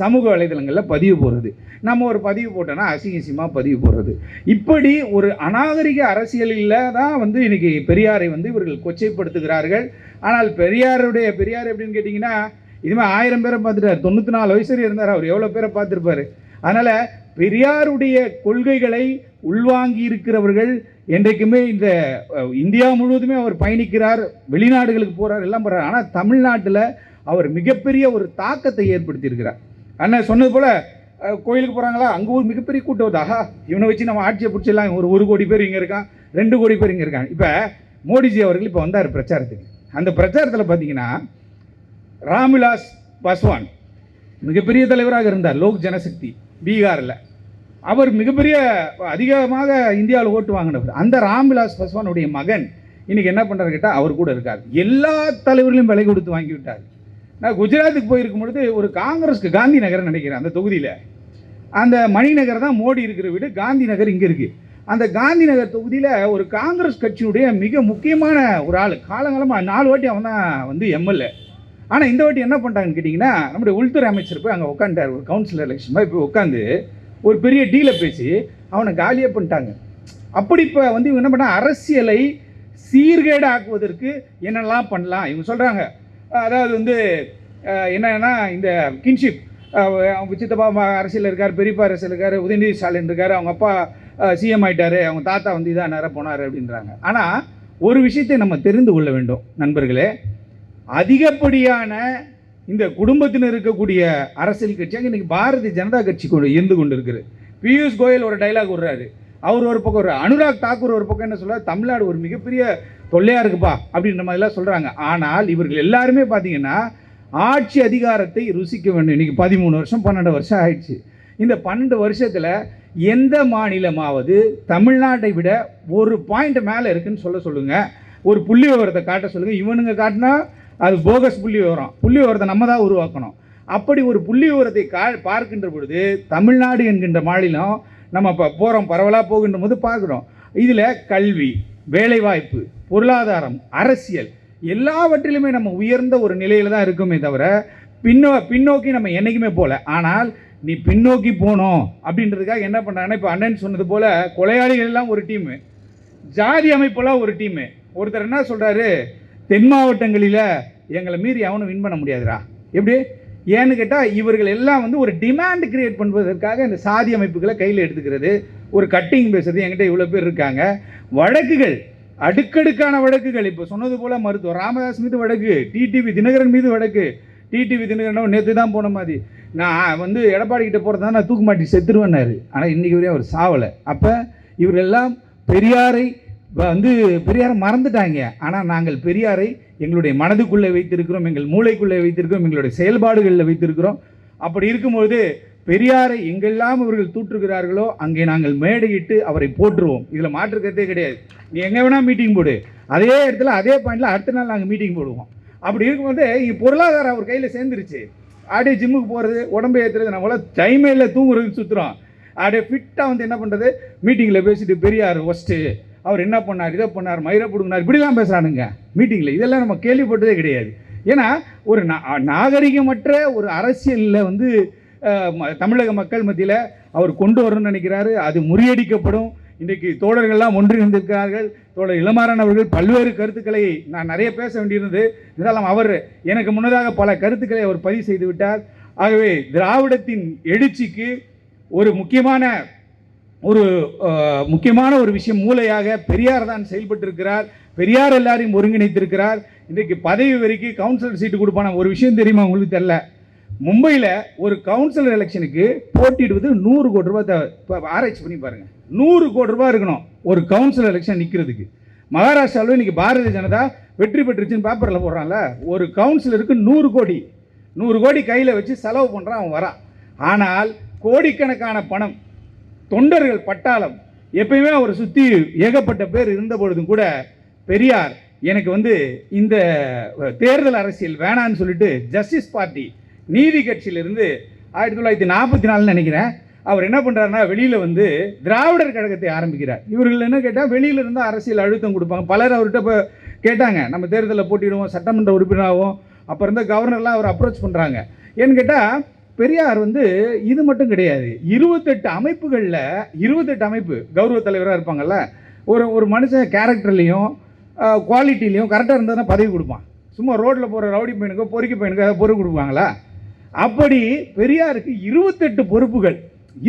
சமூக வலைதளங்களில் பதிவு போடுறது. நம்ம ஒரு பதிவு போட்டோன்னா அசிங்கசியமாக பதிவு போடுறது. இப்படி ஒரு அநாகரிக அரசியலில் தான் இன்னைக்கு பெரியாரை இவர்கள் கொச்சைப்படுத்துகிறார்கள். ஆனால் பெரியார் எப்படின்னு கேட்டிங்கன்னா, இதுமாதிரி 1000 பேரை பார்த்துட்டார், 94 வயசு இருந்தார், அவர் எவ்வளோ பேரை பார்த்துருப்பார். அதனால் பெரியாருடைய கொள்கைகளை உள்வாங்கி இருக்கிறவர்கள் என்றைக்குமே இந்த இந்தியா முழுவதுமே அவர் பயணிக்கிறார், வெளிநாடுகளுக்கு போகிறார், எல்லாம் போகிறார். ஆனால் தமிழ்நாட்டில் அவர் மிகப்பெரிய ஒரு தாக்கத்தை ஏற்படுத்தியிருக்கிறார். அண்ணன் சொன்னது போல் கோயிலுக்கு போகிறாங்களா, அங்கே ஒரு மிகப்பெரிய கூட்டம் வருது, இவனை வச்சு நம்ம ஆட்சியை பிடிச்சிடலாம், ஒரு 1 கோடி பேர் இங்கே இருக்கான், 2 கோடி பேர் இங்கே இருக்காங்க. இப்போ மோடிஜி அவர்கள் இப்போ வந்தார் பிரச்சாரத்துக்கு. அந்த பிரச்சாரத்தில் பார்த்தீங்கன்னா ராம்விலாஸ் பாஸ்வான் மிகப்பெரிய தலைவராக இருந்தார், லோக் ஜனசக்தி பீகாரில். அவர் மிகப்பெரிய அதிகமாக இந்தியாவில் ஓட்டு வாங்கினவர். அந்த ராம்விலாஸ் பாஸ்வானுடைய மகன் இன்றைக்கி என்ன பண்ணுறாரு கேட்டால் அவர் கூட இருக்கார். எல்லா தலைவர்களையும் விலை கொடுத்து வாங்கி விட்டார். நான் குஜராத்துக்கு போயிருக்கும் பொழுது ஒரு காங்கிரஸ்க்கு காந்தி நகர் நினைக்கிறேன், அந்த தொகுதியில் அந்த மணிநகர் தான் மோடி இருக்கிற வீடு, காந்தி நகர் இங்கே இருக்குது. அந்த காந்தி நகர் தொகுதியில் ஒரு காங்கிரஸ் கட்சியினுடைய மிக முக்கியமான ஒரு ஆள், காலங்காலமாக 4 வாட்டி அவன் தான் எம்எல்ஏ. ஆனால் இந்த வாட்டி என்ன பண்ணிட்டாங்கன்னு கேட்டிங்கன்னா, நம்முடைய உள்துறை அமைச்சர் போய் அங்கே உட்காந்துட்டார், ஒரு கவுன்சிலர் எலெக்ஷன் மாதிரி போய் உட்காந்து ஒரு பெரிய டீலை பேசி அவனை காலியே பண்ணிட்டாங்க. அப்படி இப்போ இவங்க என்ன பண்ணால் அரசியலை சீர்கேடு ஆக்குவதற்கு என்னெல்லாம் பண்ணலாம் இவங்க சொல்கிறாங்க. அதாவது என்னன்னா இந்த கின்ஷிப் அவங்க சித்தப்பா அரசியல் இருக்கார், பெரியப்பா அரசியல் இருக்கார், உதயநிதி ஸ்டாலின் இருக்கார், அவங்க அப்பா சிஎம் ஆயிட்டார், அவங்க தாத்தா வந்து இதான் நேரம் போனார் அப்படின்றாங்க. ஆனால் ஒரு விஷயத்தை நம்ம தெரிந்து கொள்ள வேண்டும் நண்பர்களே, அதிகப்படியான இந்த குடும்பத்தினர் இருக்கக்கூடிய அரசியல் கட்சியாக இன்றைக்கி பாரதிய ஜனதா கட்சி இருந்து கொண்டு இருக்குது. பியூஷ் கோயல் ஒரு டைலாக் விடுறாரு, அவர் ஒரு பக்கம் வர்றாரு, அனுராக் தாக்கூர் ஒரு பக்கம் என்ன சொல்கிறார், தமிழ்நாடு ஒரு மிகப்பெரிய தொல்லையாக இருக்குப்பா அப்படின்ற மாதிரிலாம் சொல்கிறாங்க. ஆனால் இவர்கள் எல்லாருமே பார்த்தீங்கன்னா ஆட்சி அதிகாரத்தை ருசிக்க வேண்டும். இன்றைக்கி 13 வருஷம் 12 வருஷம் ஆயிடுச்சு. இந்த 12 வருஷத்தில் எந்த மாநிலமாவது தமிழ்நாட்டை விட ஒரு பாயிண்ட் மேலே இருக்குன்னு சொல்லுங்கள். ஒரு புள்ளி விவரத்தை காட்ட சொல்லுங்கள். இவனுங்க காட்டினா அது போகஸ் புள்ளி விவரம். புள்ளி விவரத்தை நம்ம தான் உருவாக்கணும். அப்படி ஒரு புள்ளி விவரத்தை பார்க்கின்ற பொழுது தமிழ்நாடு என்கின்ற மாநிலம் நம்ம இப்போ போகிறோம், பரவலாக போகின்ற போது பார்க்குறோம். இதில் கல்வி, வேலைவாய்ப்பு, பொருளாதாரம், அரசியல் எல்லாவற்றிலுமே நம்ம உயர்ந்த ஒரு நிலையில் தான் இருக்குமே தவிர பின்னோக்கி நம்ம என்றைக்குமே போகல. ஆனால் நீ பின்னோக்கி போனோம் அப்படின்றதுக்காக என்ன பண்ணுறாங்கன்னா, இப்போ அண்ணன் சொன்னது போல் கொலையாளிகள் எல்லாம் ஒரு டீமு, ஜாதி அமைப்பெல்லாம் ஒரு டீமு. ஒருத்தர் என்ன சொல்கிறாரு, தென் மாவட்டங்களில் எங்களை மீறி அவனும் வின் பண்ண முடியாதுடா. எப்படி ஏன்னு கேட்டால் இவர்கள் எல்லாம் வந்து ஒரு டிமாண்ட் கிரியேட் பண்ணுவதற்காக இந்த சாதி அமைப்புகளை கையில் எடுத்துக்கிறது, ஒரு கட்டிங் பேசுறது. என்கிட்ட இவ்வளோ பேர் இருக்காங்க. வழக்குகள், அடுக்கடுக்கான வழக்குகள். இப்போ சொன்னது போல் மருத்துவர் ராமதாஸ் மீது வழக்கு, டிடிவி தினகரன் மீது வழக்கு. டிடிவி தினகரன் நேற்று தான் போன மாதிரி, நான் வந்து எடப்பாடி கிட்ட போகிறதா நான் தூக்கு மாட்டி செத்துருவேன்னாரு. ஆனால் இன்றைக்கி வரையும் அவர் சாவலை. அப்போ இவரெல்லாம் பெரியாரை மறந்துட்டாங்க. ஆனால் நாங்கள் பெரியாரை எங்களுடைய மனதுக்குள்ளே வைத்திருக்கிறோம், எங்கள் மூளைக்குள்ளே வைத்திருக்கிறோம், எங்களுடைய செயல்பாடுகளில் வைத்திருக்கிறோம். அப்படி இருக்கும்பொழுது பெரியாரை எங்கெல்லாம் இவர்கள் தூற்றுகிறார்களோ அங்கே நாங்கள் மேடையிட்டு அவரை போற்றுவோம். இதில் மாற்றுக்கிறதே கிடையாது. நீ எங்கே வேணால் மீட்டிங் போடு, அதே இடத்துல அதே பாயிண்டில் அடுத்த நாள் நாங்கள் மீட்டிங் போடுவோம். அப்படி இருக்கும்போது இங்கே பொருளாதாரம் அவர் கையில் சேர்ந்துருச்சு. அப்படியே ஜிம்முக்கு போகிறது, உடம்பை ஏற்றுறது, நம்மளால் டைமே இல்லை, தூங்குறதுக்கு சுற்றுறோம். அப்படியே ஃபிட்டாக வந்து என்ன பண்ணுறது, மீட்டிங்கில் பேசிட்டு பெரியார் ஒஸ்ட்டு, அவர் என்ன பண்ணார், இதை பண்ணார், மயிரை பிடுங்கினார், இப்படிலாம் பேசுகிறானுங்க மீட்டிங்கில். இதெல்லாம் நம்ம கேள்விப்பட்டதே கிடையாது. ஏன்னா ஒரு நாகரிகமற்ற ஒரு அரசியலில் வந்து தமிழக மக்கள் மத்தியில் அவர் கொண்டு வரணும்னு நினைக்கிறாரு. அது முறியடிக்கப்படும். இன்றைக்கு தோழர்கள்லாம் ஒன்றிணைந்திருக்கிறார்கள். தோழர் இளமாறன் அவர்கள் பல்வேறு கருத்துக்களை, நான் நிறைய பேச வேண்டியிருந்தது, இருந்தாலும் அவர் எனக்கு முன்னதாக பல கருத்துக்களை அவர் பதிவு செய்து விட்டார். ஆகவே திராவிடத்தின் எழுச்சிக்கு ஒரு முக்கியமான ஒரு விஷயம் மூளையாக பெரியார் தான் செயல்பட்டிருக்கிறார். பெரியார் எல்லாரையும் ஒருங்கிணைத்திருக்கிறார். இன்றைக்கு பதவி வரைக்கும் கவுன்சிலர் சீட்டு கொடுப்பான ஒரு விஷயம் தெரியுமா உங்களுக்கு? தெரியல. மும்பையில் ஒரு கவுன்சிலர் எலெக்ஷனுக்கு போட்டிடுவது 100 கோடி ரூபாய் தேவை. இப்போ ஆராய்ச்சி பண்ணி பாருங்கள், 100 கோடி ரூபாய் இருக்கணும் ஒரு கவுன்சிலர் எலெக்ஷன் நிற்கிறதுக்கு. மகாராஷ்டிராவில் இன்றைக்கி பாரதிய ஜனதா வெற்றி பெற்றுச்சுன்னு பேப்பரில் போடுறான்ல, ஒரு கவுன்சிலருக்கு 100 கோடி கையில் வச்சு செலவு பண்ணுறான், அவன் வரான். ஆனால் கோடிக்கணக்கான பணம், தொண்டர்கள் பட்டாளம், எப்பயுமே அவரை சுற்றி ஏகப்பட்ட பேர் இருந்த பொழுதும் கூட பெரியார் எனக்கு வந்து இந்த தேர்தல் அரசியல் வேணான்னு சொல்லிட்டு ஜஸ்டிஸ் பார்ட்டி நீதி கட்சியிலிருந்து 1944 நினைக்கிறேன், அவர் என்ன பண்ணுறாருன்னா வெளியில் வந்து திராவிடர் கழகத்தை ஆரம்பிக்கிறார். இவர்கள் என்ன கேட்டால் வெளியில் இருந்தால் அரசியல் அழுத்தம் கொடுப்பாங்க. பலர் அவர்கிட்ட இப்போ கேட்டாங்க, நம்ம தேர்தலில் போட்டிடுவோம், சட்டமன்ற உறுப்பினராகவும். அப்போ இருந்த கவர்னர்லாம் அவர் அப்ரோச் பண்ணுறாங்க. ஏன்னு கேட்டால் பெரியார் வந்து இது மட்டும் கிடையாது, 28 அமைப்புகளில் 28 அமைப்பு கௌரவ தலைவராக இருப்பாங்கல்ல. ஒரு மனுஷன் கேரக்டர்லேயும் குவாலிட்டிலையும் கரெக்டாக இருந்ததுன்னா பதவி கொடுப்பான். சும்மா ரோட்டில் போகிற ரவுடி பையனுக்கோ பொறுக்கி பையனுக்கோ அதை பொறுப்பு கொடுப்பாங்களா? அப்படி பெரியாருக்கு 28 பொறுப்புகள்.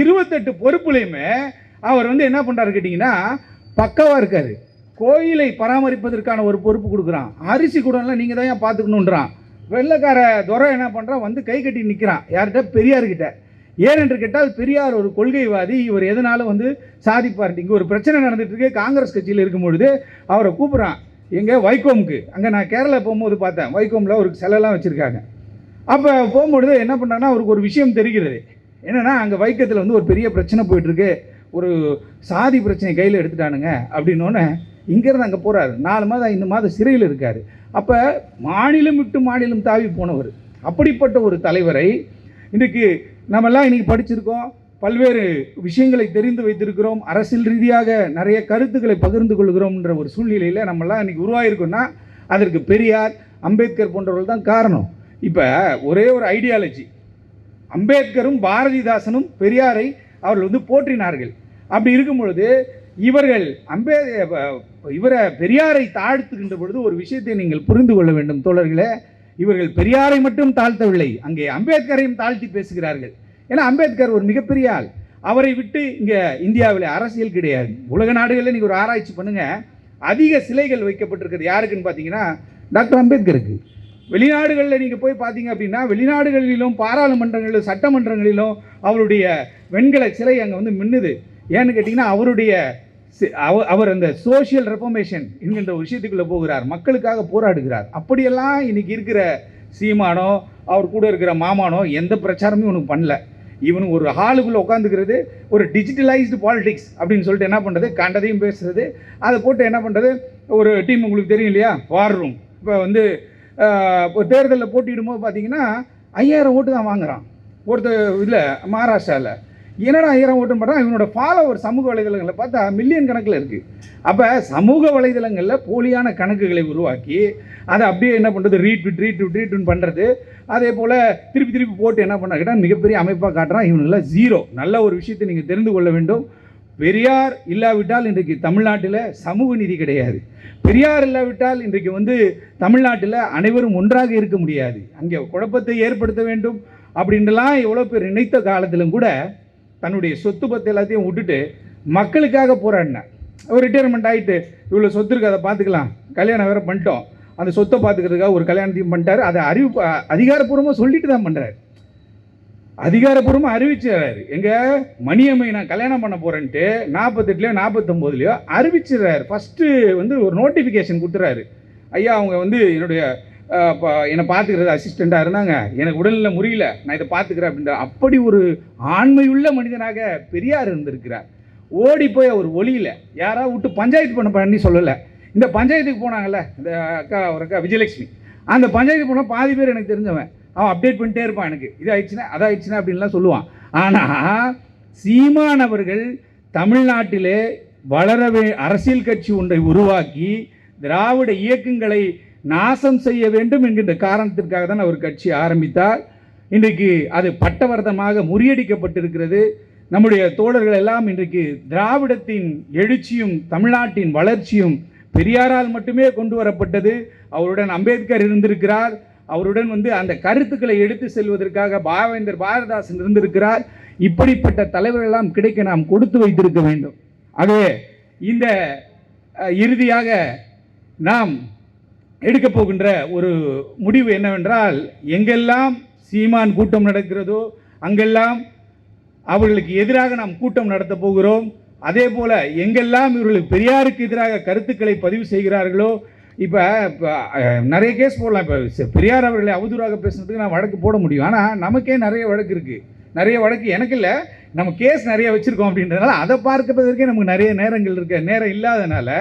28 பொறுப்புலையுமே அவர் வந்து என்ன பண்ணுறாரு கேட்டிங்கன்னா பக்கவாக இருக்கார். கோயிலை பராமரிப்பதற்கான ஒரு பொறுப்பு கொடுக்குறான். அரிசி கூடலாம் நீங்கள் தான் ஏன் பார்த்துக்கணுன்றான். வெள்ளைக்கார துறை என்ன பண்ணுறான், வந்து கை கட்டி நிற்கிறான் யார்கிட்ட, பெரியார்கிட்ட. ஏனென்று கேட்டால் பெரியார் ஒரு கொள்கைவாதி. இவர் எதனாலும் வந்து சாதிப்பார். இங்கே ஒரு பிரச்சனை நடந்துட்டு இருக்கு, காங்கிரஸ் கட்சியில் இருக்கும்பொழுது அவரை கூப்பிட்றான் எங்கே, வைகோமுக்கு. அங்கே நான் கேரளா போகும்போது பார்த்தேன், வைகோமில் ஒரு சிலைலாம் வச்சுருக்காங்க. அப்போ போகும்பொழுது என்ன பண்ணாங்கன்னா அவருக்கு ஒரு விஷயம் தெரிகிறது. என்னென்னா அங்கே வைக்கத்தில் வந்து ஒரு பெரிய பிரச்சனை போயிட்டுருக்கு, ஒரு சாதி பிரச்சனை கையில் எடுத்துட்டானுங்க அப்படின்னோடனே இங்கேருந்து அங்கே போகிறாரு. 4 மாதம் 5 மாதம் சிறையில் இருக்கார். அப்போ மாநிலம் விட்டு மாநிலம் தாவி போனவர். அப்படிப்பட்ட ஒரு தலைவரை இன்றைக்கு நம்மெல்லாம் இன்றைக்கி படிச்சிருக்கோம், பல்வேறு விஷயங்களை தெரிந்து வைத்திருக்கிறோம், அரசியல் ரீதியாக நிறைய கருத்துக்களை பகிர்ந்து கொள்கிறோம்ன்ற ஒரு சூழ்நிலையில் நம்மெல்லாம் இன்றைக்கி உருவாகிருக்கோம்னா அதற்கு பெரியார், அம்பேத்கர் போன்றவர்கள் தான் காரணம். இப்போ ஒரே ஒரு ஐடியாலஜி, அம்பேத்கரும் பாரதிதாசனும் பெரியாரை அவர்கள் வந்து போற்றினார்கள். அப்படி இருக்கும் பொழுது இவர்கள் பெரியாரை தாழ்த்துகின்ற பொழுது ஒரு விஷயத்தை நீங்கள் புரிந்து கொள்ள வேண்டும் தோழர்களே. இவர்கள் பெரியாரை மட்டும் தாழ்த்தவில்லை, அங்கே அம்பேத்கரையும் தாழ்த்தி பேசுகிறார்கள். ஏன்னா அம்பேத்கர் ஒரு மிகப்பெரிய ஆள். அவரை விட்டு இங்கே இந்தியாவில் அரசியல் கிடையாது. உலக நாடுகளில் நீங்கள் ஒரு ஆராய்ச்சி பண்ணுங்கள், அதிக சிலைகள் வைக்கப்பட்டிருக்கிறது யாருக்குன்னு பார்த்தீங்கன்னா டாக்டர் அம்பேத்கருக்கு. வெளிநாடுகளில் நீங்கள் போய் பார்த்தீங்க அப்படின்னா வெளிநாடுகளிலும் பாராளுமன்றங்களிலும் சட்டமன்றங்களிலும் அவருடைய வெண்கல சிலை அங்கே வந்து மின்னுது. ஏன்னு கேட்டிங்கன்னா அவர் அந்த சோஷியல் ரெஃபர்மேஷன் என்கின்ற ஒரு விஷயத்துக்குள்ளே போகிறார், மக்களுக்காக போராடுகிறார். அப்படியெல்லாம் இன்னைக்கு இருக்கிற சீமானோ அவர் கூட இருக்கிற மாமானோ எந்த பிரச்சாரமும் இவனுக்கு பண்ணல. இவனுக்கு ஒரு ஹாலுக்குள்ளே உட்காந்துக்கிறது, ஒரு டிஜிட்டலைஸ்டு பாலிடிக்ஸ் அப்படின்னு சொல்லிட்டு என்ன பண்ணுறது, கண்டதையும் பேசுறது, அதை போட்டு என்ன பண்ணுறது. ஒரு டீம் உங்களுக்கு தெரியும் இல்லையா, வார் ரூம். இப்போ வந்து ஒரு தேர்தலில் போட்டியிடும்போது பார்த்தீங்கன்னா 5000 ஓட்டு தான் வாங்குறான் ஒருத்தர். இல்லை மகாராஷ்டிராவில் என்னடா 1000 ஓட்டுன்னு பார்த்தா இவனோட ஃபாலோவர் சமூக வலைதளங்களில் பார்த்தா மில்லியன் கணக்கில் இருக்குது. அப்போ சமூக வலைதளங்களில் போலியான கணக்குகளை உருவாக்கி அதை அப்படியே என்ன பண்ணுறது, ரீட்வீட் பண்ணுறது. அதே போல் திருப்பி போட்டு என்ன பண்ண கேட்டால் மிகப்பெரிய அமைப்பாக காட்டுறான். இவனுங்களாம் ஜீரோ. நல்ல ஒரு விஷயத்தை நீங்கள் தெரிந்து கொள்ள வேண்டும். பெரியார் இல்லாவிட்டால் இன்றைக்கு தமிழ்நாட்டில் சமூக நீதி கிடையாது. பெரியார் இல்லாவிட்டால் இன்றைக்கு வந்து தமிழ்நாட்டில் அனைவரும் ஒன்றாக இருக்க முடியாது. அங்கே குழப்பத்தை ஏற்படுத்த வேண்டும் அப்படின்லாம் எவ்வளோ பேர் நினைத்த காலத்திலும் கூட தன்னுடைய சொத்து பத்து எல்லாத்தையும் விட்டுட்டு மக்களுக்காக போராடினார். அவர் ரிட்டையர்மெண்ட் ஆகிட்டு இவ்வளோ சொத்து இருக்குது, அதை பார்த்துக்கலாம், கல்யாணம் வேறு பண்ணிட்டோம், அந்த சொத்தை பார்த்துக்கிறதுக்காக ஒரு கல்யாணத்தையும் பண்ணிட்டார். அதை அதிகாரப்பூர்வமாக சொல்லிட்டு தான் பண்ணுறாரு, அதிகாரப்பூர்வமாக அறிவிச்சிடறாரு. எங்கள் மணியம்மை நான் கல்யாணம் பண்ண போகிறேன்ட்டு 48லையோ 49லையோ அறிவிச்சிடுறாரு. ஃபஸ்ட்டு வந்து ஒரு நோட்டிஃபிகேஷன் கொடுத்துறாரு. ஐயா அவங்க வந்து என்னை பார்த்துக்கிறது அசிஸ்டண்ட்டாக இருந்தாங்க, எனக்கு உடல்நிலை முறியல, நான் இதை பார்த்துக்கிறேன் அப்படின்ற அப்படி ஒரு ஆண்மையுள்ள மனிதனாக பெரியார் இருந்திருக்கிறார். ஓடி போய் அவர் ஒளியில் யாராவது விட்டு பஞ்சாயத்து பண்ணி சொல்லலை. இந்த பஞ்சாயத்துக்கு போனாங்கல்ல இந்த ஒரு அக்கா விஜயலட்சுமி, அந்த பஞ்சாயத்து போனால் பாதி பேர் எனக்கு தெரிஞ்சவன், அவன் அப்டேட் பண்ணிட்டே இருப்பான், எனக்கு இது ஆயிடுச்சுன்னா அதாயிடுச்சுன்னா அப்படின்லாம் சொல்லுவான். ஆனால் சீமான் அவர்கள் தமிழ்நாட்டிலே வளரவே அரசியல் கட்சி ஒன்றை உருவாக்கி திராவிட இயக்கங்களை நாசம் செய்ய வேண்டும் என்கின்ற காரணத்திற்காக தான் அவர் கட்சி ஆரம்பித்தார். இன்றைக்கு அது பட்டவர்த்தமாக முறியடிக்கப்பட்டிருக்கிறது. நம்முடைய தோழர்கள் எல்லாம் இன்றைக்கு திராவிடத்தின் எழுச்சியும் தமிழ்நாட்டின் வளர்ச்சியும் பெரியாரால் மட்டுமே கொண்டு வரப்பட்டது. அவருடன் அம்பேத்கர் இருந்திருக்கிறார், அவருடன் வந்து அந்த கருத்துக்களை எடுத்து செல்வதற்காக பாவேந்தர் பாரதிதாசன் இருந்திருக்கிறார். இப்படிப்பட்ட தலைவர்கள் எல்லாம் கிடைக்க நாம் கொடுத்து வைத்திருக்க வேண்டும். ஆகவே இந்த இறுதியாக நாம் எடுக்கப் போகின்ற ஒரு முடிவு என்னவென்றால், எங்கெல்லாம் சீமான் கூட்டம் நடக்கிறதோ அங்கெல்லாம் அவர்களுக்கு எதிராக நாம் கூட்டம் நடத்த போகிறோம். அதே போல் எங்கெல்லாம் இவர்களுக்கு பெரியாருக்கு எதிராக கருத்துக்களை பதிவு செய்கிறார்களோ, இப்போ நிறைய கேஸ் போடலாம். இப்போ பெரியார் அவர்களை அவதூறாக பேசுனதுக்கு நான் வழக்கு போட முடியும். ஆனால் நமக்கே நிறைய வழக்கு இருக்குது. நிறைய வழக்கு எனக்கு இல்லை, நம்ம கேஸ் நிறைய வச்சுருக்கோம். அப்படின்றதுனால அதை பார்க்கறதுக்கே நமக்கு நிறைய நேரங்கள் இருக்க நேரம் இல்லாதனால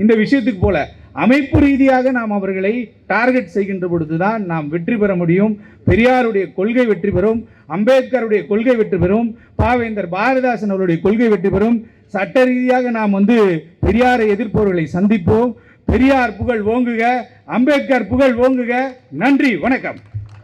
இந்த விஷயத்துக்கு போல அமைப்பு ரீதியாக நாம் அவர்களை டார்கெட் செய்கின்ற பொழுது தான் நாம் வெற்றி பெற முடியும். பெரியாருடைய கொள்கை வெற்றி பெறும், அம்பேத்கருடைய கொள்கை வெற்றி பெறும், பாவேந்தர் பாரதிதாசன் அவருடைய கொள்கை வெற்றி பெறும். சட்ட ரீதியாக நாம் வந்து பெரியாரை எதிர்ப்பவர்களை சந்திப்போம். பெரியார் புகழ் ஓங்குக, அம்பேத்கர் புகழ் ஓங்குக. நன்றி, வணக்கம்.